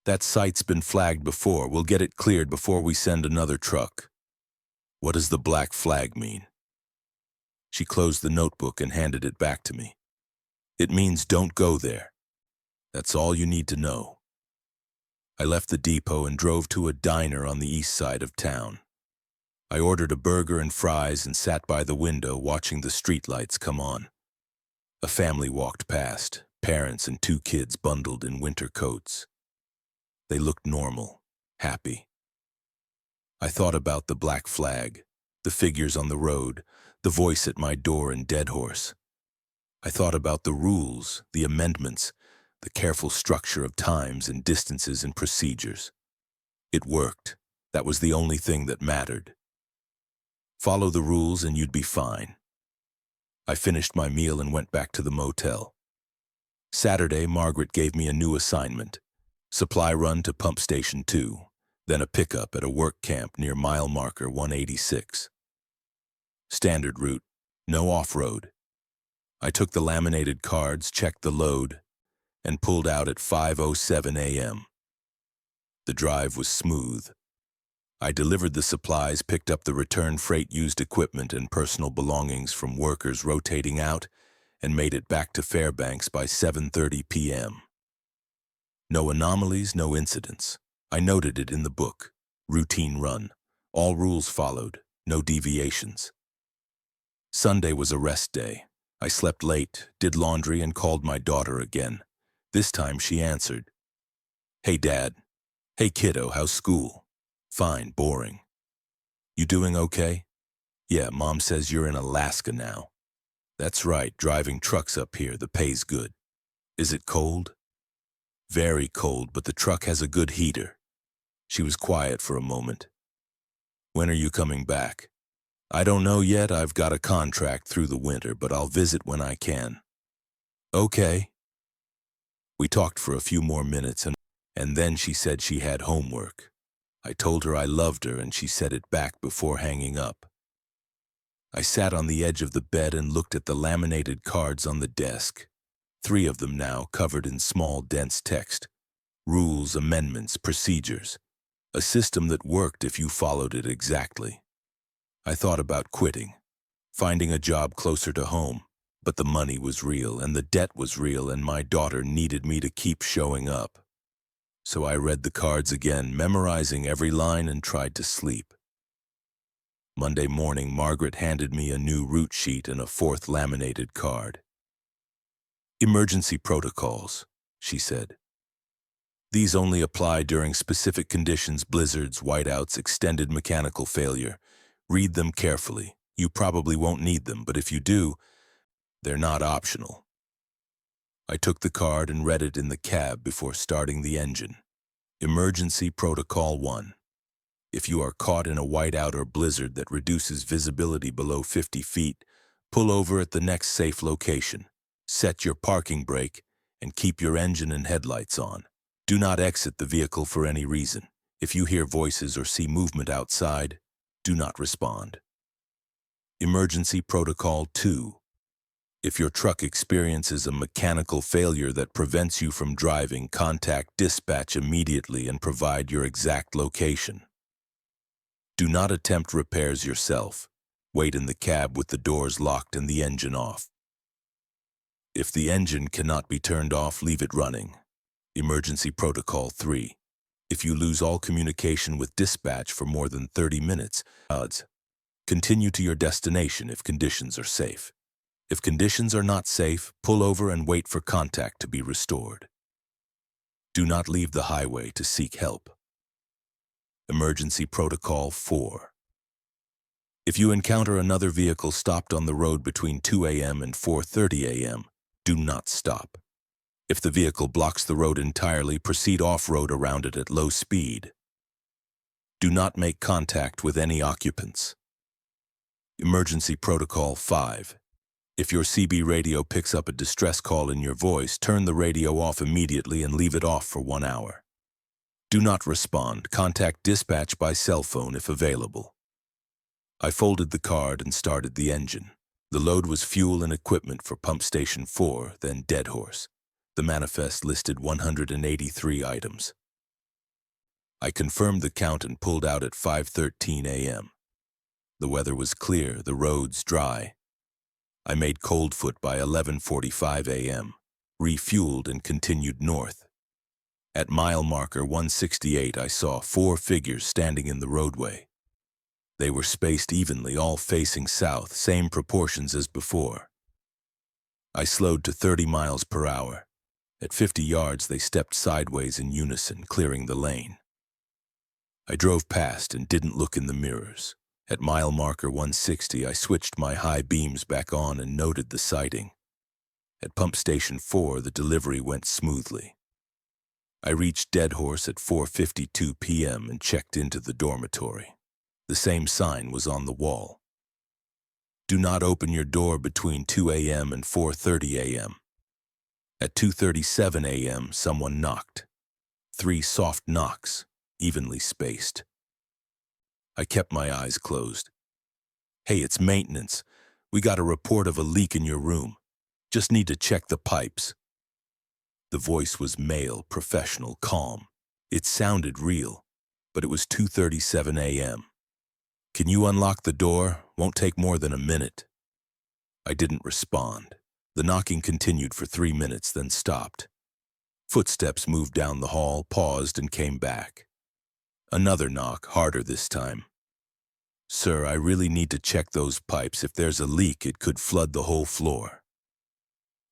That site's been flagged before. We'll get it cleared before we send another truck. What does the black flag mean? She closed the notebook and handed it back to me. It means don't go there. That's all you need to know. I left the depot and drove to a diner on the east side of town. I ordered a burger and fries and sat by the window watching the streetlights come on. A family walked past, parents and 2 kids bundled in winter coats. They looked normal, happy. I thought about the black flag, the figures on the road, the voice at my door in Dead Horse. I thought about the rules, the amendments, the careful structure of times and distances and procedures. It worked. That was the only thing that mattered. Follow the rules and you'd be fine. I finished my meal and went back to the motel. Saturday, Margaret gave me a new assignment. Supply run to Pump Station 2, then a pickup at a work camp near mile marker 186. Standard route, no off-road. I took the laminated cards, checked the load, and pulled out at 5:07 a.m. The drive was smooth. I delivered the supplies, picked up the return freight, used equipment and personal belongings from workers rotating out, and made it back to Fairbanks by 7:30 p.m. No anomalies, no incidents. I noted it in the book. Routine run. All rules followed, no deviations. Sunday was a rest day. I slept late, did laundry, and called my daughter again. This time she answered. Hey, Dad. Hey, kiddo, how's school? Fine, boring. You doing okay? Yeah, Mom says you're in Alaska now. That's right, driving trucks up here, the pay's good. Is it cold? Very cold, but the truck has a good heater. She was quiet for a moment. When are you coming back? I don't know yet. I've got a contract through the winter, but I'll visit when I can. Okay. We talked for a few more minutes, and then she said she had homework. I told her I loved her, and she said it back before hanging up. I sat on the edge of the bed and looked at the laminated cards on the desk. 3 of them now, covered in small, dense text. Rules, amendments, procedures. A system that worked if you followed it exactly. I thought about quitting, finding a job closer to home, but the money was real and the debt was real and my daughter needed me to keep showing up. So I read the cards again, memorizing every line, and tried to sleep. Monday morning, Margaret handed me a new route sheet and a 4th laminated card. Emergency protocols, she said. These only apply during specific conditions: blizzards, whiteouts, extended mechanical failure. Read them carefully. You probably won't need them, but if you do, they're not optional. I took the card and read it in the cab before starting the engine. Emergency Protocol 1. If you are caught in a whiteout or blizzard that reduces visibility below 50 feet, pull over at the next safe location. Set your parking brake and keep your engine and headlights on. Do not exit the vehicle for any reason. If you hear voices or see movement outside, do not respond. Emergency Protocol 2. If your truck experiences a mechanical failure that prevents you from driving, contact dispatch immediately and provide your exact location. Do not attempt repairs yourself. Wait in the cab with the doors locked and the engine off. If the engine cannot be turned off, leave it running. Emergency Protocol 3. If you lose all communication with dispatch for more than 30 minutes, continue to your destination if conditions are safe. If conditions are not safe, pull over and wait for contact to be restored. Do not leave the highway to seek help. Emergency Protocol 4. If you encounter another vehicle stopped on the road between 2 a.m. and 4:30 a.m., do not stop. If the vehicle blocks the road entirely, proceed off-road around it at low speed. Do not make contact with any occupants. Emergency Protocol 5. If your CB radio picks up a distress call in your voice, turn the radio off immediately and leave it off for 1 hour. Do not respond. Contact dispatch by cell phone if available. I folded the card and started the engine. The load was fuel and equipment for Pump Station 4, then Dead Horse. The manifest listed 183 items. I confirmed the count and pulled out at 5:13 a.m. The weather was clear, the roads dry. I made Coldfoot by 11:45 a.m., refueled and continued north. At mile marker 168, I saw 4 figures standing in the roadway. They were spaced evenly, all facing south, same proportions as before. I slowed to 30 miles per hour. At 50 yards, they stepped sideways in unison, clearing the lane. I drove past and didn't look in the mirrors. At mile marker 160, I switched my high beams back on and noted the sighting. At Pump Station 4, the delivery went smoothly. I reached Dead Horse at 4:52 p.m. and checked into the dormitory. The same sign was on the wall. Do not open your door between 2 a.m. and 4:30 a.m. At 2:37 a.m., someone knocked. 3 soft knocks, evenly spaced. I kept my eyes closed. "Hey, it's maintenance. We got a report of a leak in your room. Just need to check the pipes." The voice was male, professional, calm. It sounded real, but it was 2:37 a.m. "Can you unlock the door? Won't take more than a minute." I didn't respond. The knocking continued for 3 minutes, then stopped. Footsteps moved down the hall, paused, and came back. Another knock, harder this time. "Sir, I really need to check those pipes. If there's a leak, it could flood the whole floor."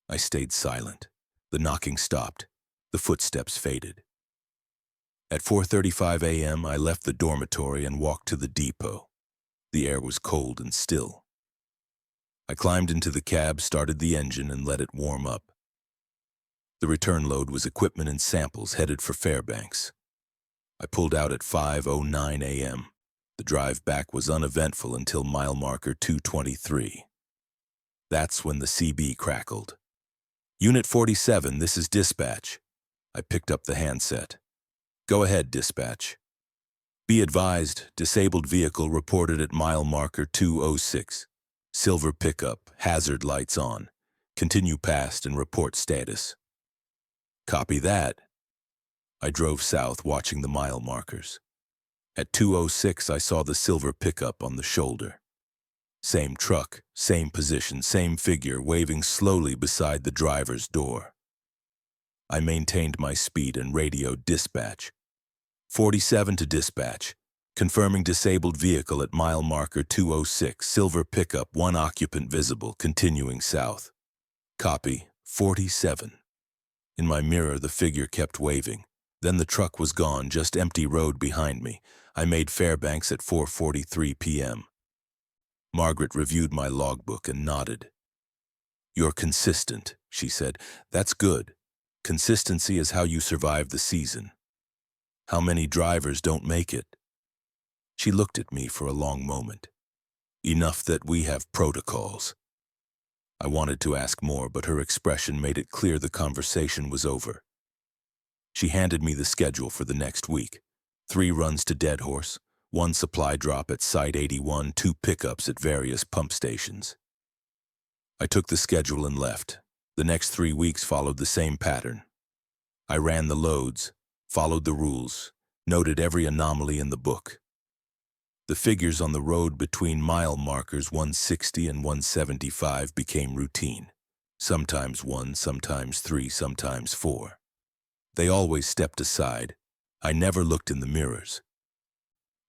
I stayed silent. The knocking stopped. The footsteps faded. At 4:35 a.m., I left the dormitory and walked to the depot. The air was cold and still. I climbed into the cab, started the engine, and let it warm up. The return load was equipment and samples headed for Fairbanks. I pulled out at 5:09 a.m. The drive back was uneventful until mile marker 223. That's when the CB crackled. "Unit 47, this is dispatch." I picked up the handset. "Go ahead, dispatch." "Be advised, disabled vehicle reported at mile marker 206. Silver pickup, hazard lights on. Continue past and report status." "Copy that." I drove south, watching the mile markers. At 206, I saw the silver pickup on the shoulder. Same truck, same position, same figure, waving slowly beside the driver's door. I maintained my speed and radioed dispatch. 47 to dispatch. Confirming disabled vehicle at mile marker 206, silver pickup, 1 occupant visible, continuing south. Copy, 47. In my mirror, the figure kept waving. Then the truck was gone, just empty road behind me. I made Fairbanks at 4:43 p.m. Margaret reviewed my logbook and nodded. "You're consistent," she said. "That's good. Consistency is how you survive the season." How many drivers don't make it? She looked at me for a long moment. Enough that we have protocols. I wanted to ask more, but her expression made it clear the conversation was over. She handed me the schedule for the next week. 3 runs to Dead Horse, 1 supply drop at Site 81, 2 pickups at various pump stations. I took the schedule and left. The next 3 weeks followed the same pattern. I ran the loads, followed the rules, noted every anomaly in the book. The figures on the road between mile markers 160 and 175 became routine. Sometimes 1, sometimes 3, sometimes 4. They always stepped aside. I never looked in the mirrors.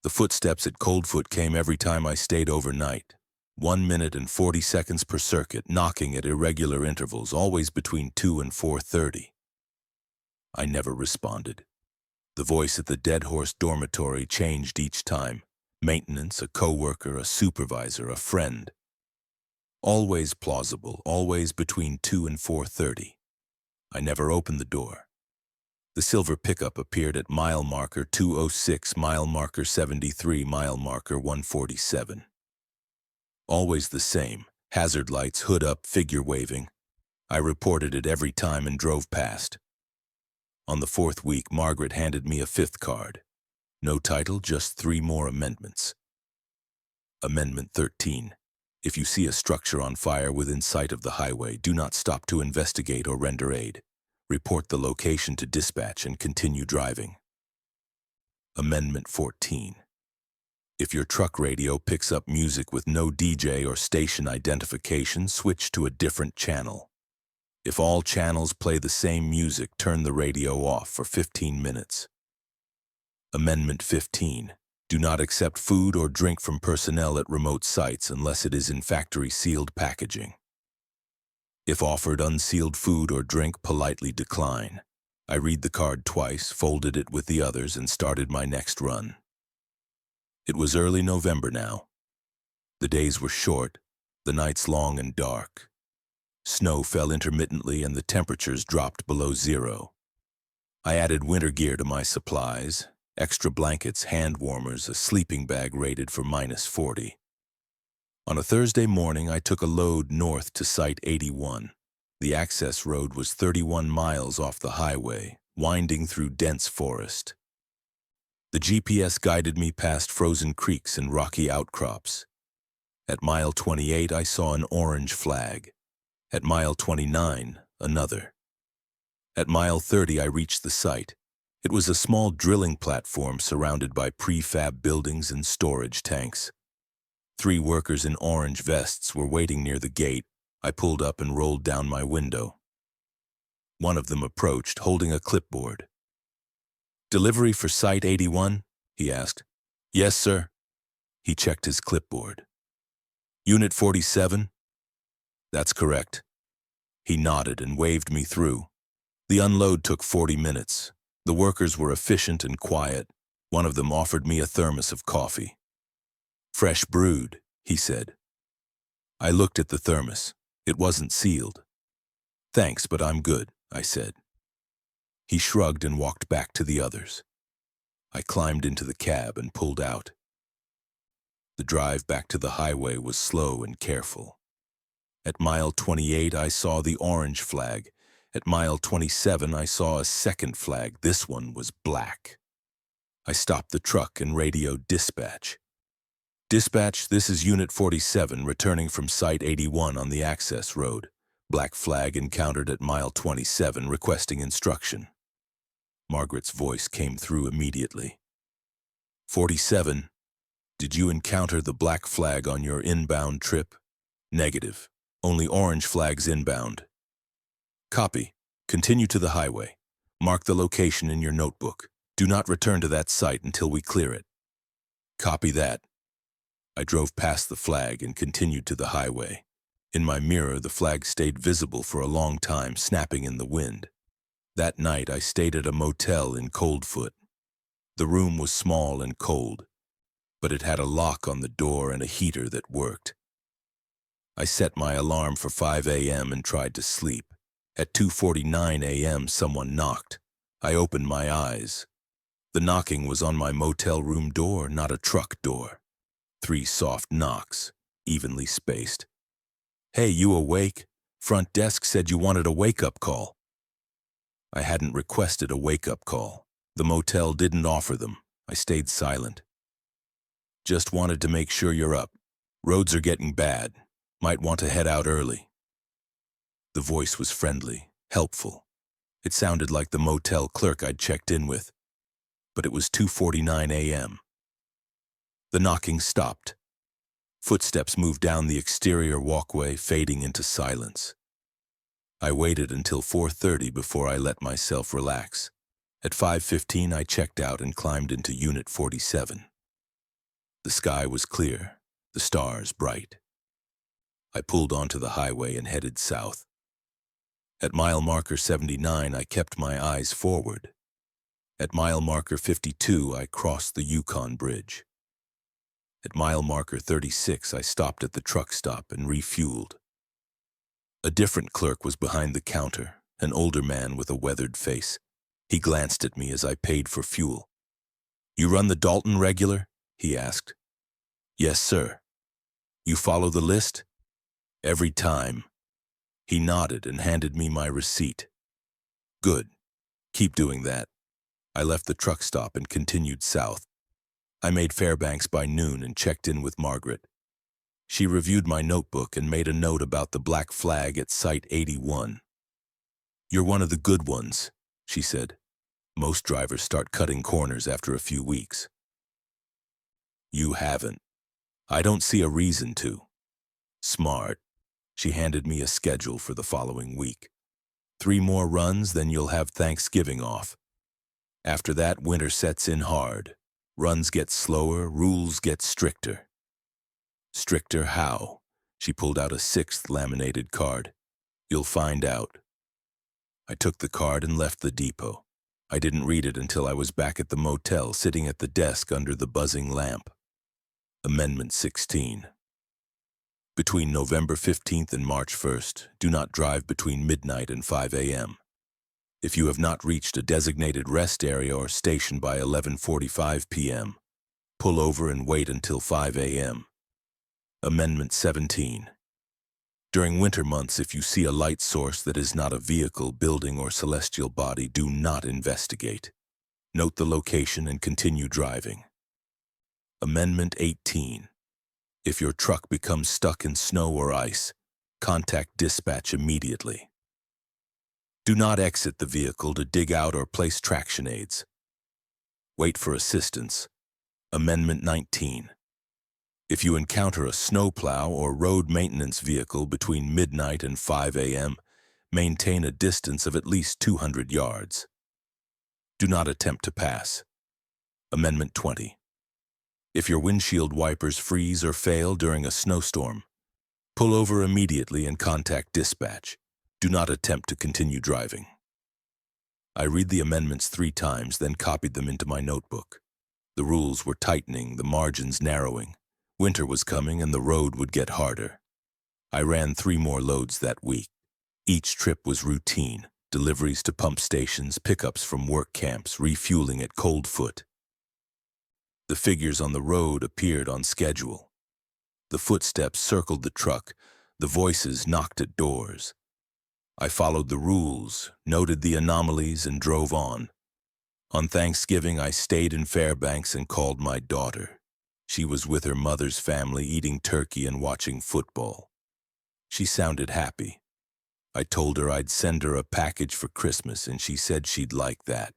The footsteps at Coldfoot came every time I stayed overnight. 1 minute and 40 seconds per circuit, knocking at irregular intervals, always between 2 and 4:30. I never responded. The voice at the Dead Horse dormitory changed each time. Maintenance, a coworker, a supervisor, a friend. Always plausible, always between 2 and 4:30. I never opened the door. The silver pickup appeared at mile marker 206, mile marker 73, mile marker 147. Always the same. Hazard lights, hood up, figure waving. I reported it every time and drove past. On the 4th week, Margaret handed me a 5th card. No title, just 3 more amendments. Amendment 13. If you see a structure on fire within sight of the highway, do not stop to investigate or render aid. Report the location to dispatch and continue driving. Amendment 14. If your truck radio picks up music with no DJ or station identification, switch to a different channel. If all channels play the same music, turn the radio off for 15 minutes. Amendment 15. Do not accept food or drink from personnel at remote sites unless it is in factory-sealed packaging. If offered unsealed food or drink, politely decline. I read the card twice, folded it with the others, and started my next run. It was early November now. The days were short, the nights long and dark. Snow fell intermittently and the temperatures dropped below 0. I added winter gear to my supplies. Extra blankets, hand warmers, a sleeping bag rated for -40. On a Thursday morning, I took a load north to Site 81. The access road was 31 miles off the highway, winding through dense forest. The GPS guided me past frozen creeks and rocky outcrops. At mile 28, I saw an orange flag. At mile 29, another. At mile 30, I reached the site. It was a small drilling platform surrounded by prefab buildings and storage tanks. 3 workers in orange vests were waiting near the gate. I pulled up and rolled down my window. One of them approached, holding a clipboard. "Delivery for Site 81?" he asked. "Yes, sir." He checked his clipboard. "Unit 47?" "That's correct." He nodded and waved me through. The unload took 40 minutes. The workers were efficient and quiet. One of them offered me a thermos of coffee. "Fresh brewed," he said. I looked at the thermos. It wasn't sealed. "Thanks, but I'm good," I said. He shrugged and walked back to the others. I climbed into the cab and pulled out. The drive back to the highway was slow and careful. At mile 28, I saw the orange flag. At mile 27, I saw a second flag. This one was black. I stopped the truck and radioed dispatch. "Dispatch, this is Unit 47, returning from Site 81 on the access road. Black flag encountered at mile 27, requesting instruction." Margaret's voice came through immediately. 47, did you encounter the black flag on your inbound trip? Negative. Only orange flags inbound. Copy. Continue to the highway. Mark the location in your notebook. Do not return to that site until we clear it. Copy that. I drove past the flag and continued to the highway. In my mirror, the flag stayed visible for a long time, snapping in the wind. That night, I stayed at a motel in Coldfoot. The room was small and cold, but it had a lock on the door and a heater that worked. I set my alarm for 5 a.m. and tried to sleep. At 2:49 a.m., someone knocked. I opened my eyes. The knocking was on my motel room door, not a truck door. 3 soft knocks, evenly spaced. "Hey, you awake? Front desk said you wanted a wake-up call." I hadn't requested a wake-up call. The motel didn't offer them. I stayed silent. "Just wanted to make sure you're up. Roads are getting bad. Might want to head out early." The voice was friendly, helpful. It sounded like the motel clerk I'd checked in with. But it was 2:49 a.m. The knocking stopped. Footsteps moved down the exterior walkway, fading into silence. I waited until 4:30 before I let myself relax. At 5:15, I checked out and climbed into Unit 47. The sky was clear, the stars bright. I pulled onto the highway and headed south. At mile marker 79, I kept my eyes forward. At mile marker 52, I crossed the Yukon Bridge. At mile marker 36, I stopped at the truck stop and refueled. A different clerk was behind the counter, an older man with a weathered face. He glanced at me as I paid for fuel. "You run the Dalton regular?" he asked. "Yes, sir." "You follow the list?" "Every time." He nodded and handed me my receipt. "Good. Keep doing that." I left the truck stop and continued south. I made Fairbanks by noon and checked in with Margaret. She reviewed my notebook and made a note about the black flag at Site 81. "You're one of the good ones," she said. "Most drivers start cutting corners after a few weeks." "You haven't. I don't see a reason to." "Smart." She handed me a schedule for the following week. 3 more runs, then you'll have Thanksgiving off. After that, winter sets in hard. Runs get slower, rules get stricter. "Stricter how?" She pulled out a 6th laminated card. "You'll find out." I took the card and left the depot. I didn't read it until I was back at the motel, sitting at the desk under the buzzing lamp. Amendment 16. Between November 15th and March 1st, do not drive between midnight and 5 a.m. If you have not reached a designated rest area or station by 11:45 p.m., pull over and wait until 5 a.m. Amendment 17. During winter months, if you see a light source that is not a vehicle, building, or celestial body, do not investigate. Note the location and continue driving. Amendment 18. If your truck becomes stuck in snow or ice, contact dispatch immediately. Do not exit the vehicle to dig out or place traction aids. Wait for assistance. Amendment 19. If you encounter a snowplow or road maintenance vehicle between midnight and 5 a.m., maintain a distance of at least 200 yards. Do not attempt to pass. Amendment 20. If your windshield wipers freeze or fail during a snowstorm, pull over immediately and contact dispatch. Do not attempt to continue driving. I read the amendments 3 times, then copied them into my notebook. The rules were tightening, the margins narrowing. Winter was coming and the road would get harder. I ran 3 more loads that week. Each trip was routine: deliveries to pump stations, pickups from work camps, refueling at Coldfoot. The figures on the road appeared on schedule. The footsteps circled the truck. The voices knocked at doors. I followed the rules, noted the anomalies, and drove on. On Thanksgiving, I stayed in Fairbanks and called my daughter. She was with her mother's family, eating turkey and watching football. She sounded happy. I told her I'd send her a package for Christmas, and she said she'd like that.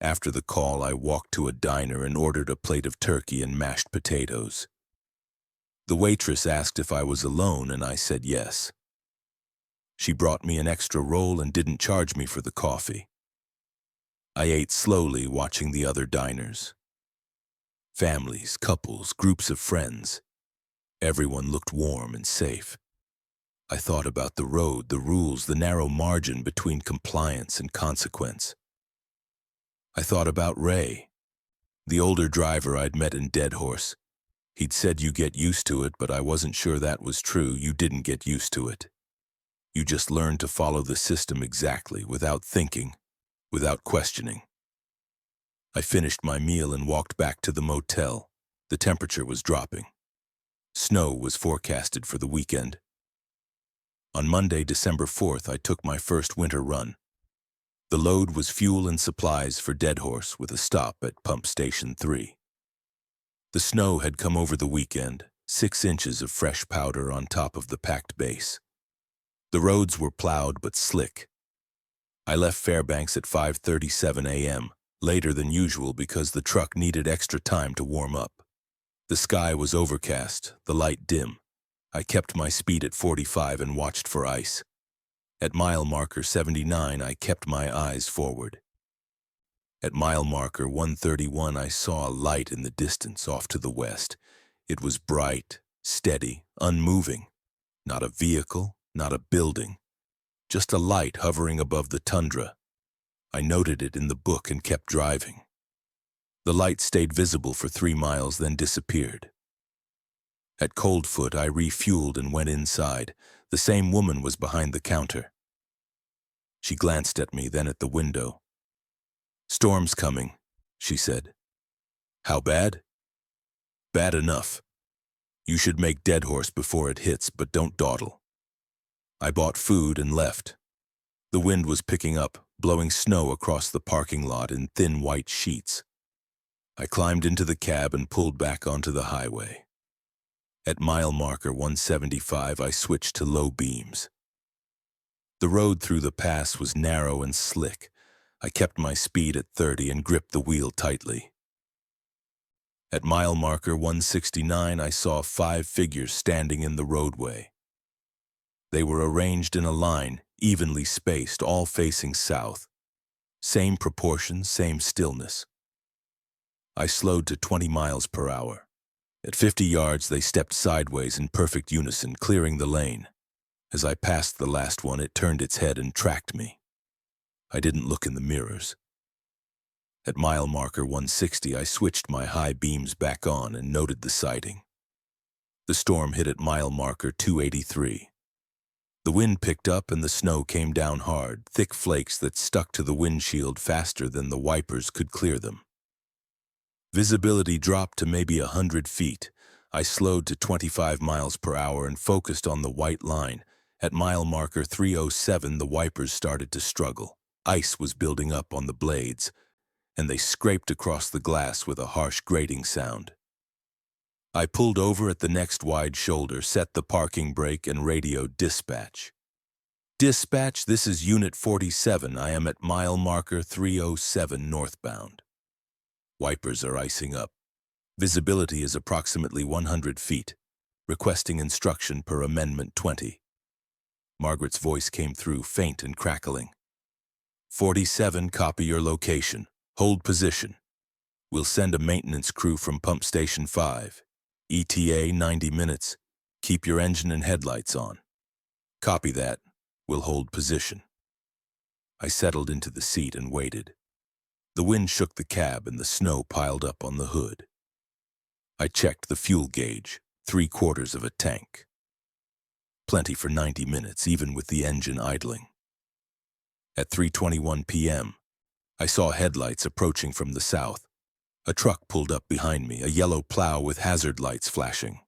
After the call, I walked to a diner and ordered a plate of turkey and mashed potatoes. The waitress asked if I was alone, and I said yes. She brought me an extra roll and didn't charge me for the coffee. I ate slowly, watching the other diners. Families, couples, groups of friends. Everyone looked warm and safe. I thought about the road, the rules, the narrow margin between compliance and consequence. I thought about Ray, the older driver I'd met in Deadhorse. He'd said you get used to it, but I wasn't sure that was true. You didn't get used to it. You just learned to follow the system exactly, without thinking, without questioning. I finished my meal and walked back to the motel. The temperature was dropping. Snow was forecasted for the weekend. On Monday, December 4th, I took my first winter run. The load was fuel and supplies for Dead Horse with a stop at Pump Station 3. The snow had come over the weekend, 6 inches of fresh powder on top of the packed base. The roads were plowed but slick. I left Fairbanks at 5:37 a.m., later than usual because the truck needed extra time to warm up. The sky was overcast, the light dim. I kept my speed at 45 and watched for ice. At mile marker 79, I kept my eyes forward. At mile marker 131, I saw a light in the distance off to the west. It was bright, steady, unmoving. Not a vehicle, not a building. Just a light hovering above the tundra. I noted it in the book and kept driving. The light stayed visible for 3 miles, then disappeared. At Coldfoot, I refueled and went inside. The same woman was behind the counter. She glanced at me, then at the window. "Storm's coming," she said. "How bad?" "Bad enough. You should make Dead Horse before it hits, but don't dawdle." I bought food and left. The wind was picking up, blowing snow across the parking lot in thin white sheets. I climbed into the cab and pulled back onto the highway. At mile marker 175, I switched to low beams. The road through the pass was narrow and slick. I kept my speed at 30 and gripped the wheel tightly. At mile marker 169, I saw 5 figures standing in the roadway. They were arranged in a line, evenly spaced, all facing south. Same proportions, same stillness. I slowed to 20 miles per hour. At 50 yards, they stepped sideways in perfect unison, clearing the lane. As I passed the last one, it turned its head and tracked me. I didn't look in the mirrors. At mile marker 160, I switched my high beams back on and noted the sighting. The storm hit at mile marker 283. The wind picked up and the snow came down hard, thick flakes that stuck to the windshield faster than the wipers could clear them. Visibility dropped to maybe 100 feet. I slowed to 25 miles per hour and focused on the white line. At mile marker 307, the wipers started to struggle. Ice was building up on the blades, and they scraped across the glass with a harsh grating sound. I pulled over at the next wide shoulder, set the parking brake, and radioed dispatch. "Dispatch, this is Unit 47. I am at mile marker 307 northbound. Wipers are icing up. Visibility is approximately 100 feet. Requesting instruction per Amendment 20. Margaret's voice came through, faint and crackling. 47, copy your location. Hold position. We'll send a maintenance crew from Pump Station 5. ETA 90 minutes. Keep your engine and headlights on. Copy that. We'll hold position." I settled into the seat and waited. The wind shook the cab and the snow piled up on the hood. I checked the fuel gauge, 3/4 of a tank. Plenty for 90 minutes, even with the engine idling. At 3:21 p.m., I saw headlights approaching from the south. A truck pulled up behind me, a yellow plow with hazard lights flashing.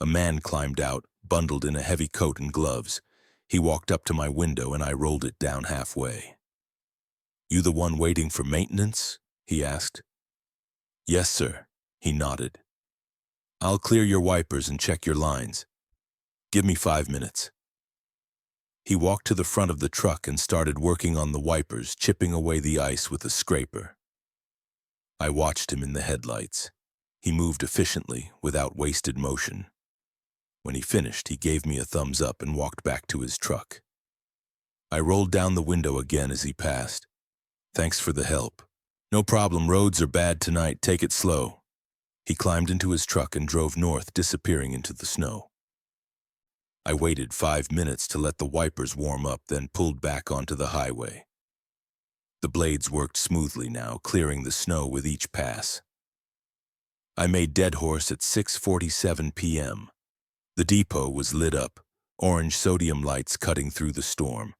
A man climbed out, bundled in a heavy coat and gloves. He walked up to my window and I rolled it down halfway. "You the one waiting for maintenance?" he asked. "Yes, sir," he nodded. "I'll clear your wipers and check your lines. Give me 5 minutes." He walked to the front of the truck and started working on the wipers, chipping away the ice with a scraper. I watched him in the headlights. He moved efficiently, without wasted motion. When he finished, he gave me a thumbs up and walked back to his truck. I rolled down the window again as he passed. "Thanks for the help." "No problem, roads are bad tonight, take it slow." He climbed into his truck and drove north, disappearing into the snow. I waited 5 minutes to let the wipers warm up, then pulled back onto the highway. The blades worked smoothly now, clearing the snow with each pass. I made Dead Horse at 6:47 p.m. The depot was lit up, orange sodium lights cutting through the storm.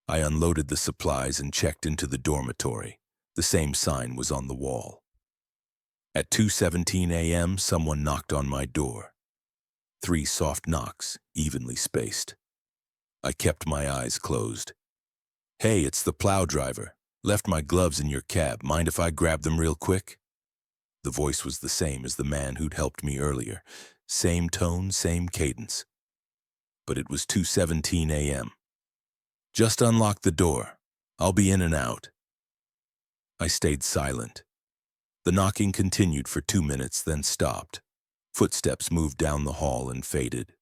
I unloaded the supplies and checked into the dormitory. The same sign was on the wall. At 2:17 a.m., someone knocked on my door. 3 soft knocks, evenly spaced. I kept my eyes closed. "Hey, it's the plow driver. Left my gloves in your cab. Mind if I grab them real quick?" The voice was the same as the man who'd helped me earlier. Same tone, same cadence. But it was 2:17 a.m. "Just unlock the door. I'll be in and out." I stayed silent. The knocking continued for 2 minutes, then stopped. Footsteps moved down the hall and faded.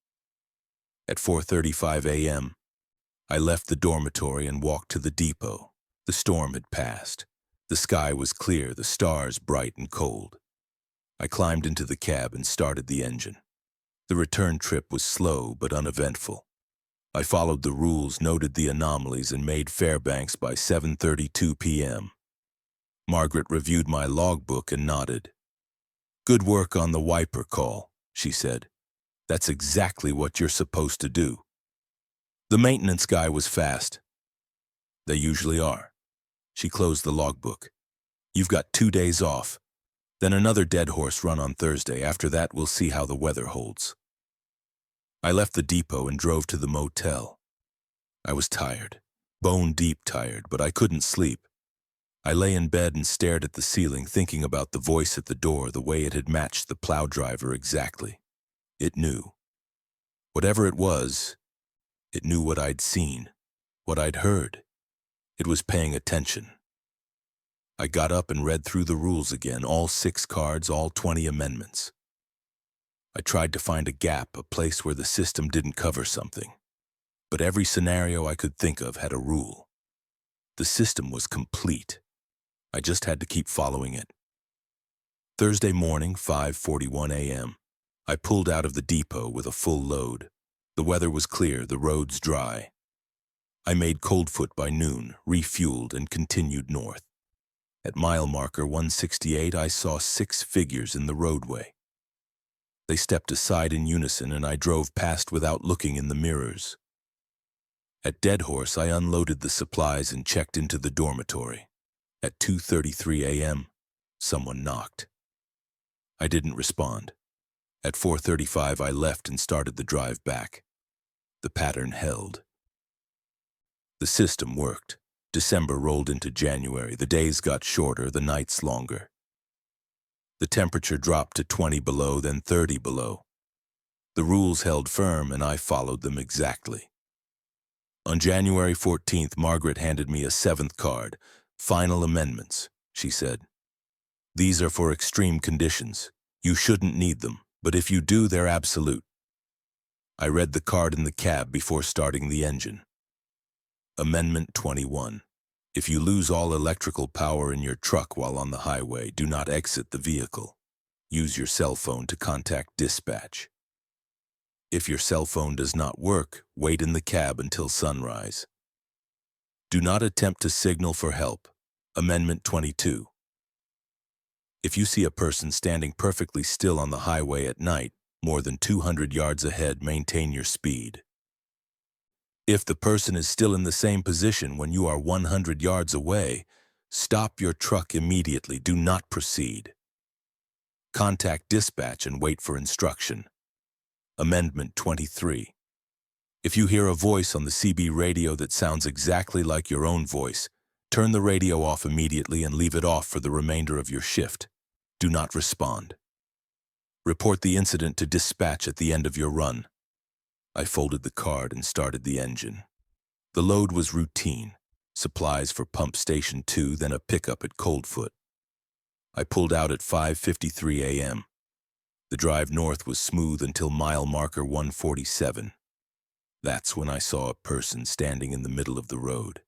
At 4:35 a.m., I left the dormitory and walked to the depot. The storm had passed. The sky was clear, the stars bright and cold. I climbed into the cab and started the engine. The return trip was slow but uneventful. I followed the rules, noted the anomalies, and made Fairbanks by 7:32 p.m. Margaret reviewed my logbook and nodded. "Good work on the wiper call," she said. "That's exactly what you're supposed to do." The maintenance guy was fast. "They usually are." She closed the logbook. "You've got 2 days off. Then another dead horse run on Thursday. After that, we'll see how the weather holds." I left the depot and drove to the motel. I was tired, bone-deep tired, but I couldn't sleep. I lay in bed and stared at the ceiling, thinking about the voice at the door, the way it had matched the plow driver exactly. It knew. Whatever it was, it knew what I'd seen, what I'd heard. It was paying attention. I got up and read through the rules again, all 6 cards, all 20 amendments. I tried to find a gap, a place where the system didn't cover something. But every scenario I could think of had a rule. The system was complete. I just had to keep following it. Thursday morning, 5:41 a.m. I pulled out of the depot with a full load. The weather was clear, the roads dry. I made Coldfoot by noon, refueled, and continued north. At mile marker 168, I saw 6 figures in the roadway. They stepped aside in unison, and I drove past without looking in the mirrors. At Dead Horse, I unloaded the supplies and checked into the dormitory. At 2:33 a.m., someone knocked. I didn't respond. At 4:35, I left and started the drive back. The pattern held. The system worked. December rolled into January. The days got shorter, the nights longer. The temperature dropped to 20 below, then 30 below. The rules held firm, and I followed them exactly. On January 14th, Margaret handed me a 7th card. "Final amendments," she said. "These are for extreme conditions. You shouldn't need them, but if you do, they're absolute." I read the card in the cab before starting the engine. Amendment 21. If you lose all electrical power in your truck while on the highway, do not exit the vehicle. Use your cell phone to contact dispatch. If your cell phone does not work, wait in the cab until sunrise. Do not attempt to signal for help. Amendment 22. If you see a person standing perfectly still on the highway at night, more than 200 yards ahead, maintain your speed. If the person is still in the same position when you are 100 yards away, stop your truck immediately. Do not proceed. Contact dispatch and wait for instruction. Amendment 23. If you hear a voice on the CB radio that sounds exactly like your own voice, turn the radio off immediately and leave it off for the remainder of your shift. Do not respond. Report the incident to dispatch at the end of your run. I folded the card and started the engine. The load was routine. Supplies for Pump Station 2, then a pickup at Coldfoot. I pulled out at 5:53 a.m. The drive north was smooth until mile marker 147. That's when I saw a person standing in the middle of the road.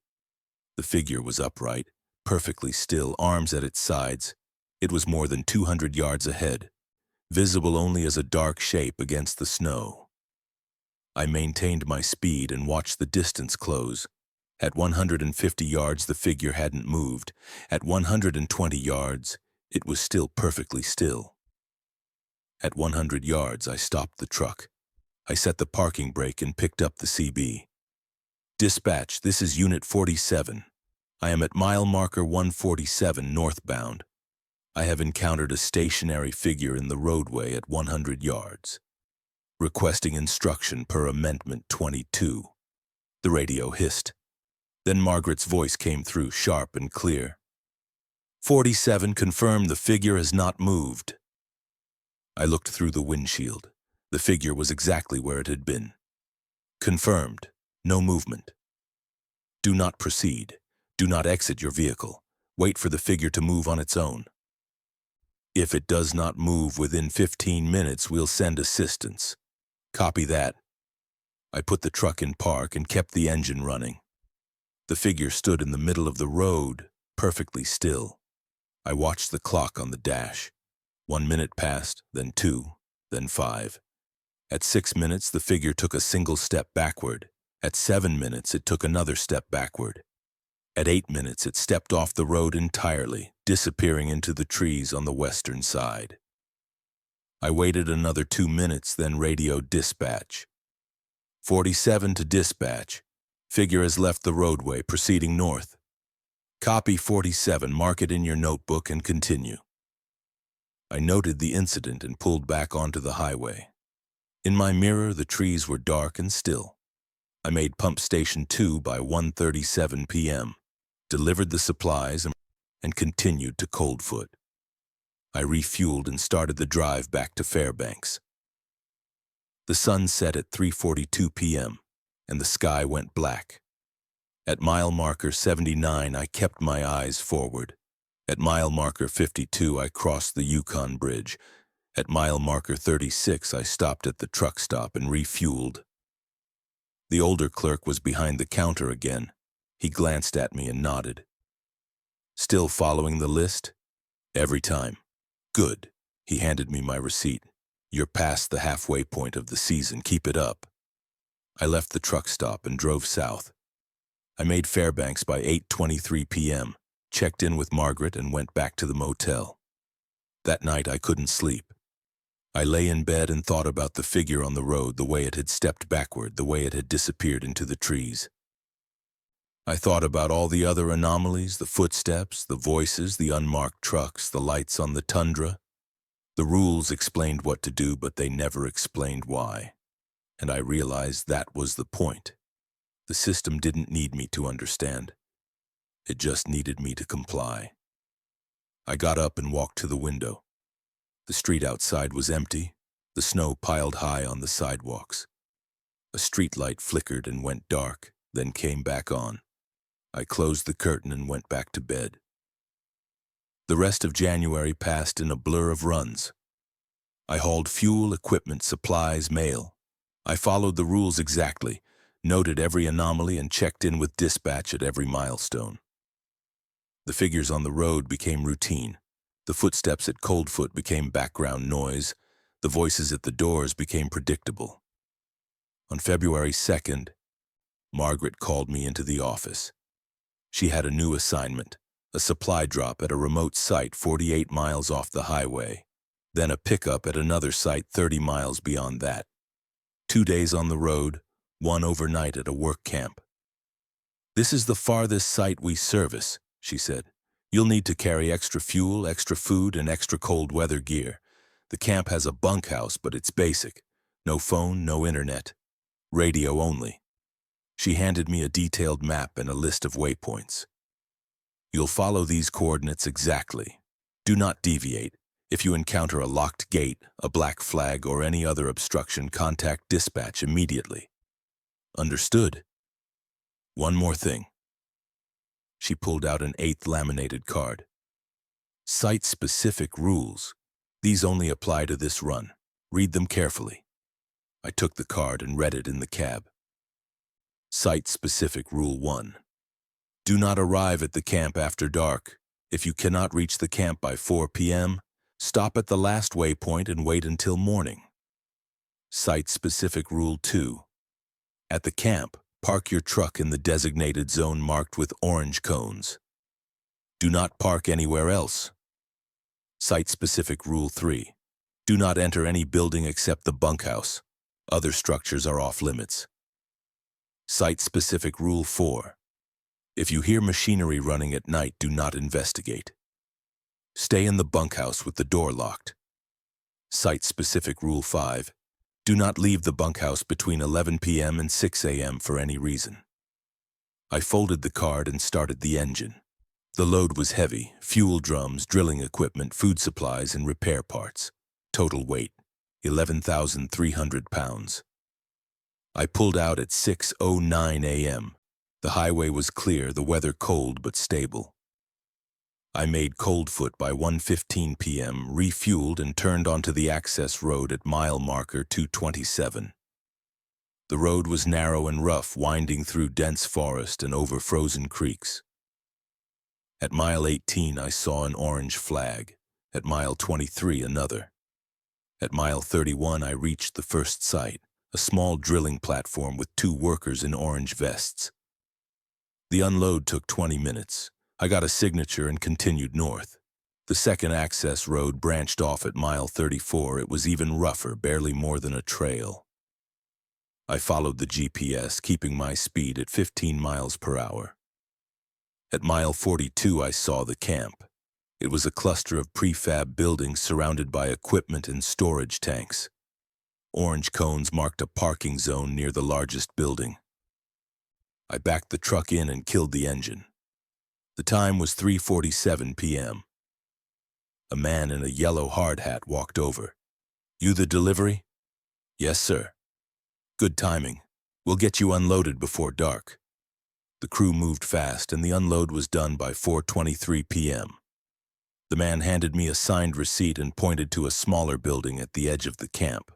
The figure was upright, perfectly still, arms at its sides. It was more than 200 yards ahead, visible only as a dark shape against the snow. I maintained my speed and watched the distance close. At 150 yards, the figure hadn't moved. At 120 yards, it was still perfectly still. At 100 yards, I stopped the truck. I set the parking brake and picked up the CB. "Dispatch, this is Unit 47. I am at mile marker 147 northbound. I have encountered a stationary figure in the roadway at 100 yards. Requesting instruction per Amendment 22. The radio hissed. Then Margaret's voice came through, sharp and clear. 47 confirmed the figure has not moved. I looked through the windshield. The figure was exactly where it had been. Confirmed. No movement. Do not proceed. Do not exit your vehicle. Wait for the figure to move on its own. If it does not move within 15 minutes, we'll send assistance. Copy that. I put the truck in park and kept the engine running. The figure stood in the middle of the road, perfectly still. I watched the clock on the dash. 1 minute passed, then 2, then 5. At 6 minutes, the figure took a single step backward. At 7 minutes, it took another step backward. At 8 minutes, it stepped off the road entirely, disappearing into the trees on the western side. I waited another 2 minutes, then radioed dispatch. 47 to dispatch. Figure has left the roadway, proceeding north. Copy 47, mark it in your notebook and continue. I noted the incident and pulled back onto the highway. In my mirror, the trees were dark and still. I made Pump Station 2 by 1:37 p.m., delivered the supplies, and continued to Coldfoot. I refueled and started the drive back to Fairbanks. The sun set at 3:42 p.m., and the sky went black. At mile marker 79, I kept my eyes forward. At mile marker 52, I crossed the Yukon Bridge. At mile marker 36, I stopped at the truck stop and refueled. The older clerk was behind the counter again. He glanced at me and nodded. Still following the list? Every time. Good. He handed me my receipt. You're past the halfway point of the season. Keep it up. I left the truck stop and drove south. I made Fairbanks by 8:23 p.m., checked in with Margaret, and went back to the motel. That night I couldn't sleep. I lay in bed and thought about the figure on the road, the way it had stepped backward, the way it had disappeared into the trees. I thought about all the other anomalies, the footsteps, the voices, the unmarked trucks, the lights on the tundra. The rules explained what to do, but they never explained why. And I realized that was the point. The system didn't need me to understand. It just needed me to comply. I got up and walked to the window. The street outside was empty, the snow piled high on the sidewalks. A street light flickered and went dark, then came back on. I closed the curtain and went back to bed. The rest of January passed in a blur of runs. I hauled fuel, equipment, supplies, mail. I followed the rules exactly, noted every anomaly, and checked in with dispatch at every milestone. The figures on the road became routine. The footsteps at Coldfoot became background noise. The voices at the doors became predictable. On February 2nd, Margaret called me into the office. She had a new assignment, a supply drop at a remote site 48 miles off the highway, then a pickup at another site 30 miles beyond that. 2 days on the road, 1 overnight at a work camp. "This is the farthest site we service," she said. "You'll need to carry extra fuel, extra food, and extra cold weather gear. The camp has a bunkhouse, but it's basic. No phone, no internet. Radio only." She handed me a detailed map and a list of waypoints. "You'll follow these coordinates exactly. Do not deviate. If you encounter a locked gate, a black flag, or any other obstruction, contact dispatch immediately." "Understood." "One more thing." She pulled out an 8th laminated card. "Site-specific rules. These only apply to this run. Read them carefully." I took the card and read it in the cab. Site-specific Rule 1. Do not arrive at the camp after dark. If you cannot reach the camp by 4 p.m., stop at the last waypoint and wait until morning. Site-specific Rule 2. At the camp, park your truck in the designated zone marked with orange cones. Do not park anywhere else. Site-specific Rule 3. Do not enter any building except the bunkhouse. Other structures are off limits. Site-specific Rule 4. If you hear machinery running at night, do not investigate. Stay in the bunkhouse with the door locked. Site-specific Rule 5. Do not leave the bunkhouse between 11 p.m. and 6 a.m. for any reason. I folded the card and started the engine. The load was heavy: fuel drums, drilling equipment, food supplies, and repair parts. Total weight, 11,300 pounds. I pulled out at 6:09 a.m. The highway was clear, the weather cold but stable. I made Coldfoot by 1:15 p.m., refueled, and turned onto the access road at mile marker 227. The road was narrow and rough, winding through dense forest and over frozen creeks. At mile 18, I saw an orange flag. At mile 23, another. At mile 31, I reached the first site, a small drilling platform with 2 workers in orange vests. The unload took 20 minutes. I got a signature and continued north. The second access road branched off at mile 34. It was even rougher, barely more than a trail. I followed the GPS, keeping my speed at 15 miles per hour. At mile 42, I saw the camp. It was a cluster of prefab buildings surrounded by equipment and storage tanks. Orange cones marked a parking zone near the largest building. I backed the truck in and killed the engine. The time was 3:47 p.m. A man in a yellow hard hat walked over. "You the delivery?" "Yes, sir." "Good timing. We'll get you unloaded before dark." The crew moved fast, and the unload was done by 4:23 p.m. The man handed me a signed receipt and pointed to a smaller building at the edge of the camp.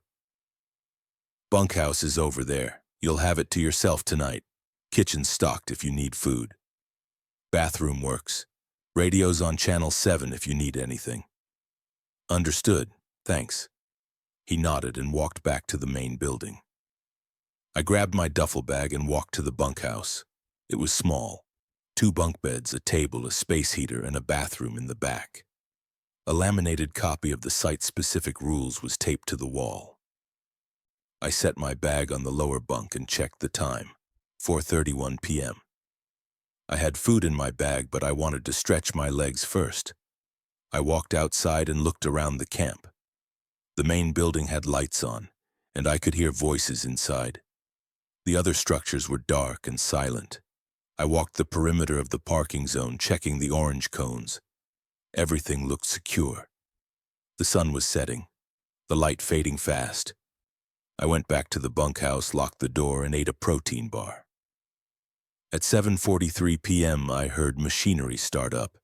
"Bunkhouse is over there. You'll have it to yourself tonight. Kitchen stocked if you need food. Bathroom works. Radio's on channel 7 if you need anything." "Understood. Thanks." He nodded and walked back to the main building. I grabbed my duffel bag and walked to the bunkhouse. It was small. 2 bunk beds, a table, a space heater, and a bathroom in the back. A laminated copy of the site-specific rules was taped to the wall. I set my bag on the lower bunk and checked the time, 4:31 p.m. I had food in my bag, but I wanted to stretch my legs first. I walked outside and looked around the camp. The main building had lights on, and I could hear voices inside. The other structures were dark and silent. I walked the perimeter of the parking zone, checking the orange cones. Everything looked secure. The sun was setting, the light fading fast. I went back to the bunkhouse, locked the door, and ate a protein bar. At 7:43 p.m., I heard machinery start up.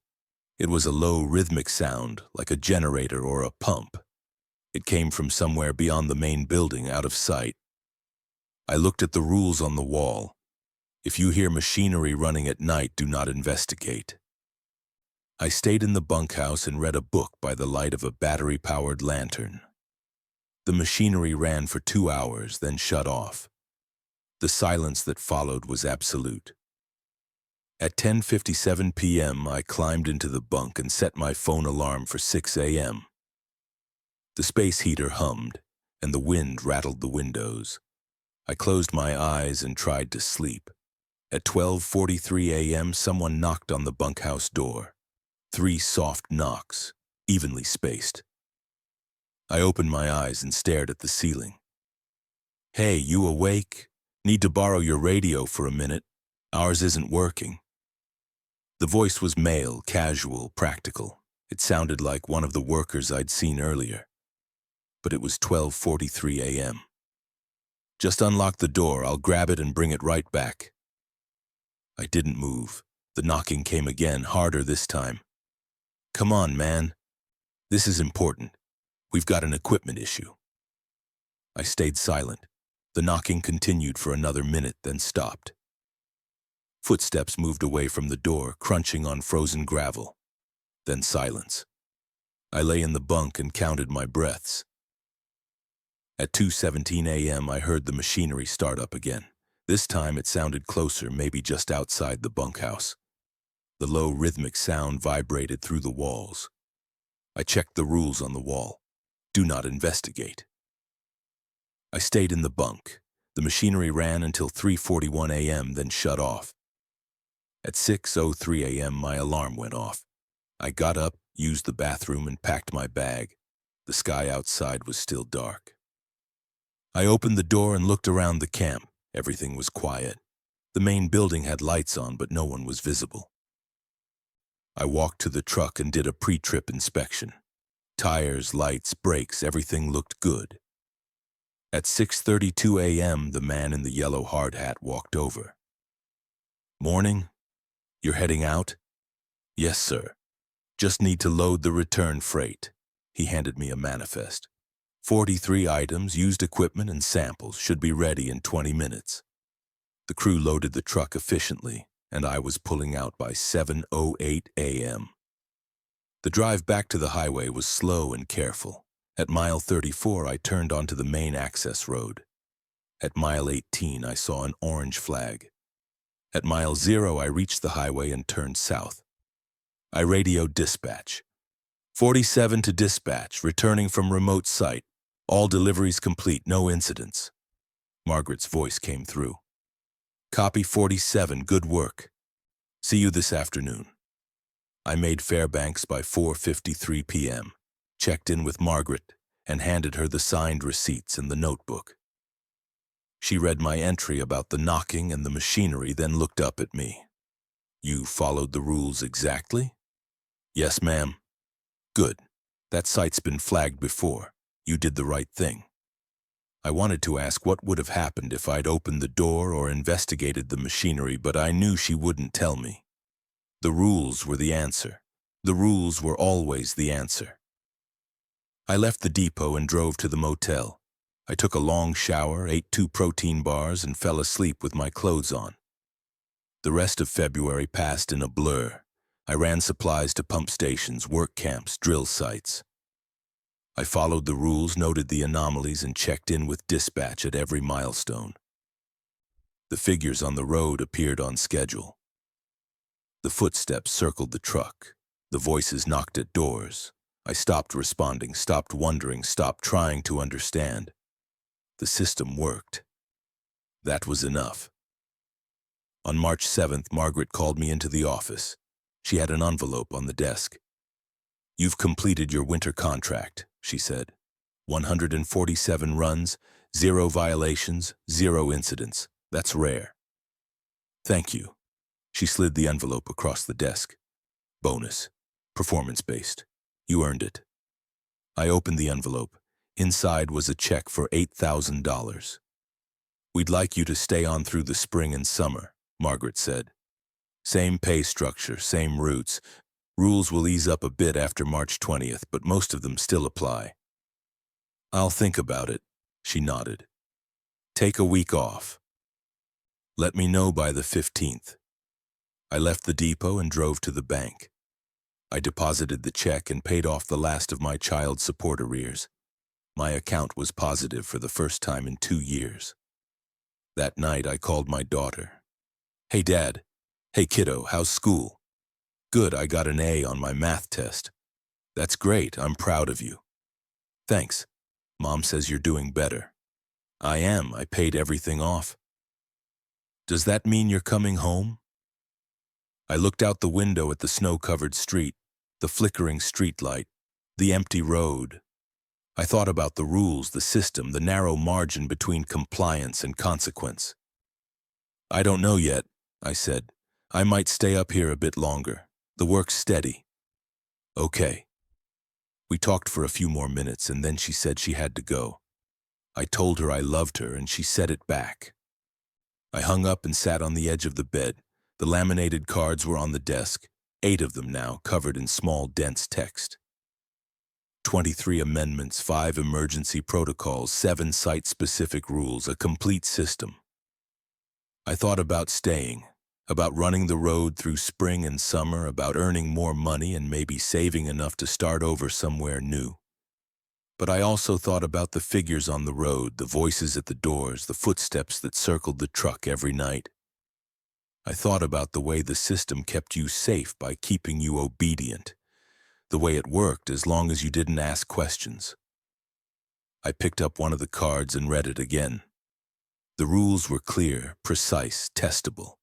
It was a low, rhythmic sound, like a generator or a pump. It came from somewhere beyond the main building, out of sight. I looked at the rules on the wall. If you hear machinery running at night, do not investigate. I stayed in the bunkhouse and read a book by the light of a battery-powered lantern. The machinery ran for 2 hours, then shut off. The silence that followed was absolute. At 10:57 p.m., I climbed into the bunk and set my phone alarm for 6 a.m. The space heater hummed, and the wind rattled the windows. I closed my eyes and tried to sleep. At 12:43 a.m., someone knocked on the bunkhouse door. 3 soft knocks, evenly spaced. I opened my eyes and stared at the ceiling. "Hey, you awake? Need to borrow your radio for a minute. Ours isn't working." The voice was male, casual, practical. It sounded like one of the workers I'd seen earlier. But it was 12:43 a.m. "Just unlock the door. I'll grab it and bring it right back." I didn't move. The knocking came again, harder this time. "Come on, man. This is important. We've got an equipment issue." I stayed silent. The knocking continued for another minute, then stopped. Footsteps moved away from the door, crunching on frozen gravel. Then silence. I lay in the bunk and counted my breaths. At 2:17 a.m., I heard the machinery start up again. This time it sounded closer, maybe just outside the bunkhouse. The low, rhythmic sound vibrated through the walls. I checked the rules on the wall. Do not investigate. I stayed in the bunk. The machinery ran until 3:41 a.m., then shut off. At 6:03 a.m., my alarm went off. I got up, used the bathroom, and packed my bag. The sky outside was still dark. I opened the door and looked around the camp. Everything was quiet. The main building had lights on, but no one was visible. I walked to the truck and did a pre-trip inspection. Tires, lights, brakes, everything looked good. At 6:32 a.m., the man in the yellow hard hat walked over. "Morning. You're heading out?" "Yes, sir. Just need to load the return freight." He handed me a manifest. 43 items, used equipment, and samples should be ready in 20 minutes. The crew loaded the truck efficiently, and I was pulling out by 7:08 a.m. The drive back to the highway was slow and careful. At mile 34, I turned onto the main access road. At mile 18, I saw an orange flag. At mile 0, I reached the highway and turned south. I radioed dispatch. 47 to dispatch, returning from remote site. All deliveries complete, no incidents. Margaret's voice came through. "Copy 47, good work. See you this afternoon." I made Fairbanks by 4:53 p.m., checked in with Margaret, and handed her the signed receipts and the notebook. She read my entry about the knocking and the machinery, then looked up at me. "You followed the rules exactly?" "Yes, ma'am." "Good. That site's been flagged before. You did the right thing." I wanted to ask what would have happened if I'd opened the door or investigated the machinery, but I knew she wouldn't tell me. The rules were the answer. The rules were always the answer. I left the depot and drove to the motel. I took a long shower, ate 2 protein bars, and fell asleep with my clothes on. The rest of February passed in a blur. I ran supplies to pump stations, work camps, drill sites. I followed the rules, noted the anomalies, and checked in with dispatch at every milestone. The figures on the road appeared on schedule. The footsteps circled the truck. The voices knocked at doors. I stopped responding, stopped wondering, stopped trying to understand. The system worked. That was enough. On March 7th, Margaret called me into the office. She had an envelope on the desk. "You've completed your winter contract," she said. 147 runs, 0 violations, 0 incidents. That's rare. "Thank you." She slid the envelope across the desk. "Bonus. Performance-based. You earned it." I opened the envelope. Inside was a check for $8,000. "We'd like you to stay on through the spring and summer," Margaret said. "Same pay structure, same routes. Rules will ease up a bit after March 20th, but most of them still apply." "I'll think about it," she nodded. "Take a week off. Let me know by the 15th. I left the depot and drove to the bank. I deposited the check and paid off the last of my child support arrears. My account was positive for the first time in 2 years. That night, I called my daughter. "Hey, Dad. Hey, kiddo, how's school?" "Good, I got an A on my math test." "That's great, I'm proud of you." "Thanks. Mom says you're doing better." "I am, I paid everything off." "Does that mean you're coming home?" I looked out the window at the snow-covered street, the flickering streetlight, the empty road. I thought about the rules, the system, the narrow margin between compliance and consequence. "I don't know yet," I said. "I might stay up here a bit longer. The work's steady." "Okay." We talked for a few more minutes, and then she said she had to go. I told her I loved her, and she said it back. I hung up and sat on the edge of the bed. The laminated cards were on the desk, 8 of them now, covered in small, dense text. 23 amendments, 5 emergency protocols, 7 site-specific rules, a complete system. I thought about staying, about running the road through spring and summer, about earning more money and maybe saving enough to start over somewhere new. But I also thought about the figures on the road, the voices at the doors, the footsteps that circled the truck every night. I thought about the way the system kept you safe by keeping you obedient, the way it worked as long as you didn't ask questions. I picked up one of the cards and read it again. The rules were clear, precise, testable.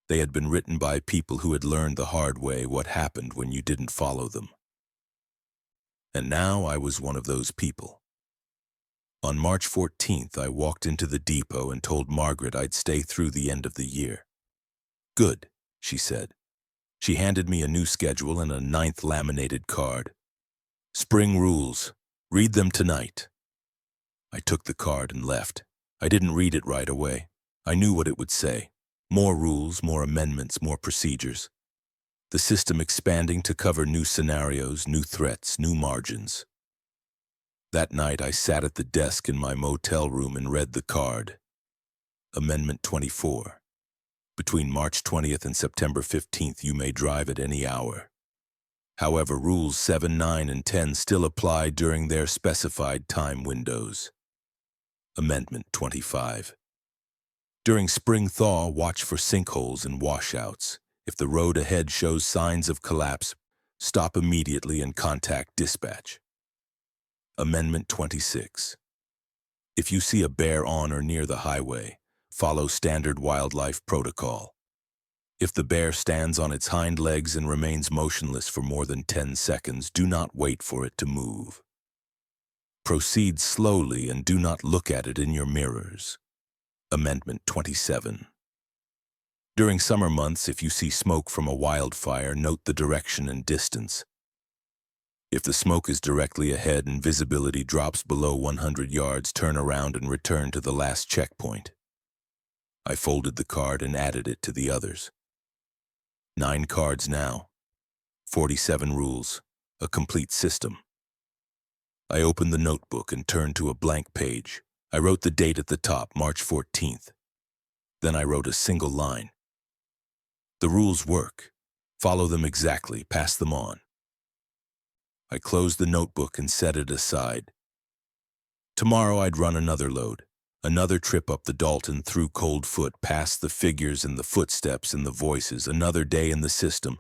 They had been written by people who had learned the hard way what happened when you didn't follow them. And now I was one of those people. On March 14th, I walked into the depot and told Margaret I'd stay through the end of the year. "Good," she said. She handed me a new schedule and a 9th laminated card. "Spring rules. Read them tonight." I took the card and left. I didn't read it right away. I knew what it would say. More rules, more amendments, more procedures. The system expanding to cover new scenarios, new threats, new margins. That night I sat at the desk in my motel room and read the card. Amendment 24. Between March 20th and September 15th you may drive at any hour. However, Rules 7, 9, and 10 still apply during their specified time windows. Amendment 25. During spring thaw, watch for sinkholes and washouts. If the road ahead shows signs of collapse, stop immediately and contact dispatch. Amendment 26. If you see a bear on or near the highway, follow standard wildlife protocol. If the bear stands on its hind legs and remains motionless for more than 10 seconds, do not wait for it to move. Proceed slowly and do not look at it in your mirrors. Amendment 27. During summer months, if you see smoke from a wildfire, note the direction and distance. If the smoke is directly ahead and visibility drops below 100 yards, turn around and return to the last checkpoint. I folded the card and added it to the others. 9 cards now. 47 rules. A complete system. I opened the notebook and turned to a blank page. I wrote the date at the top, March 14th. Then I wrote a single line. The rules work. Follow them exactly. Pass them on. I closed the notebook and set it aside. Tomorrow I'd run another load. Another trip up the Dalton through Cold Foot, past the figures and the footsteps and the voices, another day in the system.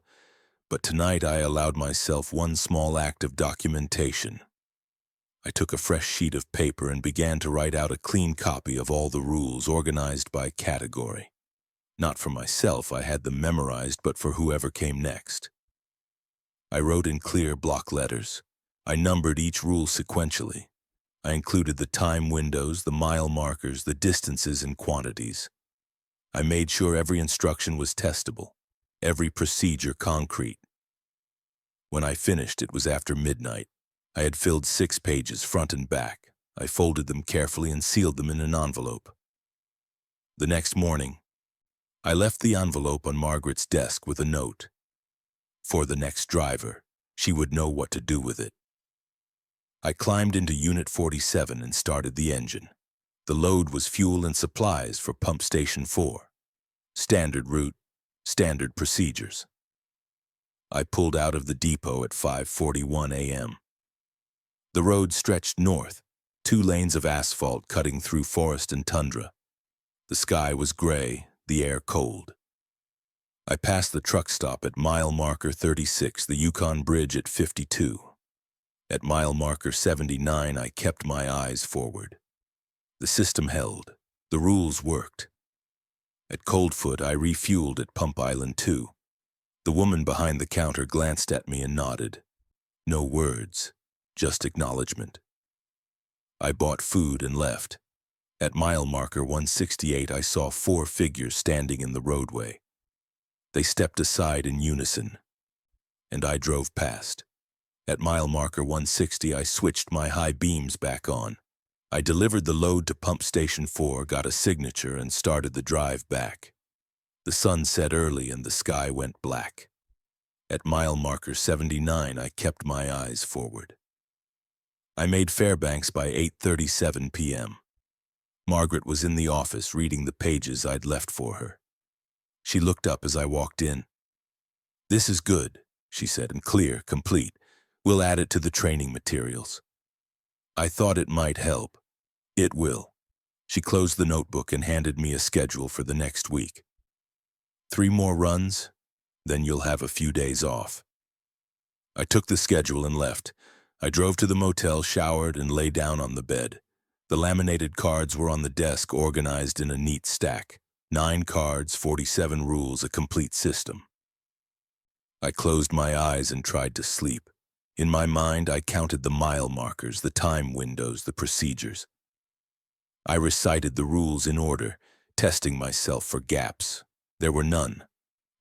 But tonight I allowed myself one small act of documentation. I took a fresh sheet of paper and began to write out a clean copy of all the rules, organized by category. Not for myself, I had them memorized, but for whoever came next. I wrote in clear block letters. I numbered each rule sequentially. I included the time windows, the mile markers, the distances and quantities. I made sure every instruction was testable, every procedure concrete. When I finished, it was after midnight. I had filled 6 pages front and back. I folded them carefully and sealed them in an envelope. The next morning, I left the envelope on Margaret's desk with a note. For the next driver, she would know what to do with it. I climbed into Unit 47 and started the engine. The load was fuel and supplies for Pump Station 4. Standard route, standard procedures. I pulled out of the depot at 5:41 a.m. The road stretched north, 2 lanes of asphalt cutting through forest and tundra. The sky was gray, the air cold. I passed the truck stop at mile marker 36, the Yukon Bridge at 52. At mile marker 79, I kept my eyes forward. The system held. The rules worked. At Coldfoot, I refueled at Pump Island 2. The woman behind the counter glanced at me and nodded. No words, just acknowledgement. I bought food and left. At mile marker 168, I saw 4 figures standing in the roadway. They stepped aside in unison, and I drove past. At mile marker 160, I switched my high beams back on. I delivered the load to Pump Station 4, got a signature, and started the drive back. The sun set early and the sky went black. At mile marker 79, I kept my eyes forward. I made Fairbanks by 8:37 p.m. Margaret was in the office reading the pages I'd left for her. She looked up as I walked in. "This is good," she said, "and clear, complete. We'll add it to the training materials." I thought it might help. It will. She closed the notebook and handed me a schedule for the next week. 3 more runs, then you'll have a few days off. I took the schedule and left. I drove to the motel, showered, and lay down on the bed. The laminated cards were on the desk, organized in a neat stack. 9 cards, 47 rules, a complete system. I closed my eyes and tried to sleep. In my mind, I counted the mile markers, the time windows, the procedures. I recited the rules in order, testing myself for gaps. There were none.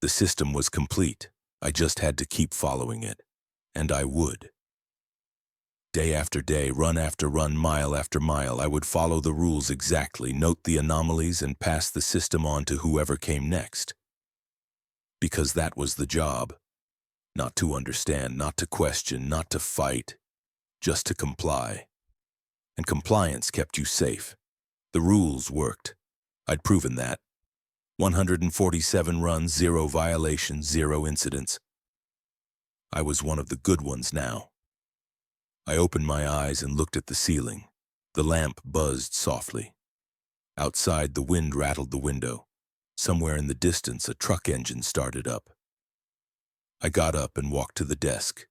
The system was complete. I just had to keep following it. And I would. Day after day, run after run, mile after mile, I would follow the rules exactly, note the anomalies, and pass the system on to whoever came next. Because that was the job. Not to understand, not to question, not to fight, just to comply. And compliance kept you safe. The rules worked. I'd proven that. 147 runs, 0 violations, 0 incidents. I was one of the good ones now. I opened my eyes and looked at the ceiling. The lamp buzzed softly. Outside, the wind rattled the window. Somewhere in the distance, a truck engine started up. I got up and walked to the desk.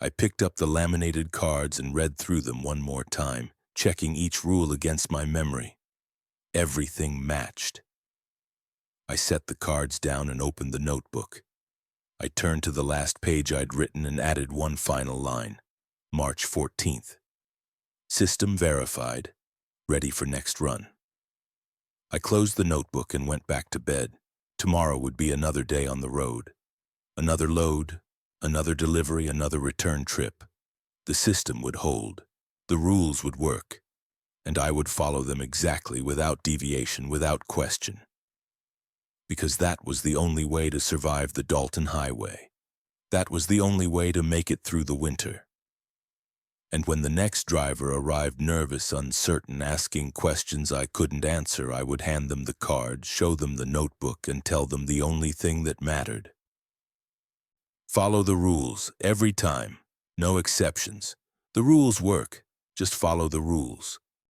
I picked up the laminated cards and read through them one more time, checking each rule against my memory. Everything matched. I set the cards down and opened the notebook. I turned to the last page I'd written and added one final line. March 14th. System verified. Ready for next run. I closed the notebook and went back to bed. Tomorrow would be another day on the road. Another load, another delivery, another return trip. The system would hold. The rules would work. And I would follow them exactly, without deviation, without question. Because that was the only way to survive the Dalton Highway. That was the only way to make it through the winter. And when the next driver arrived nervous, uncertain, asking questions I couldn't answer, I would hand them the card, show them the notebook, and tell them the only thing that mattered. Follow the rules, every time. No exceptions. The rules work. Just follow the rules.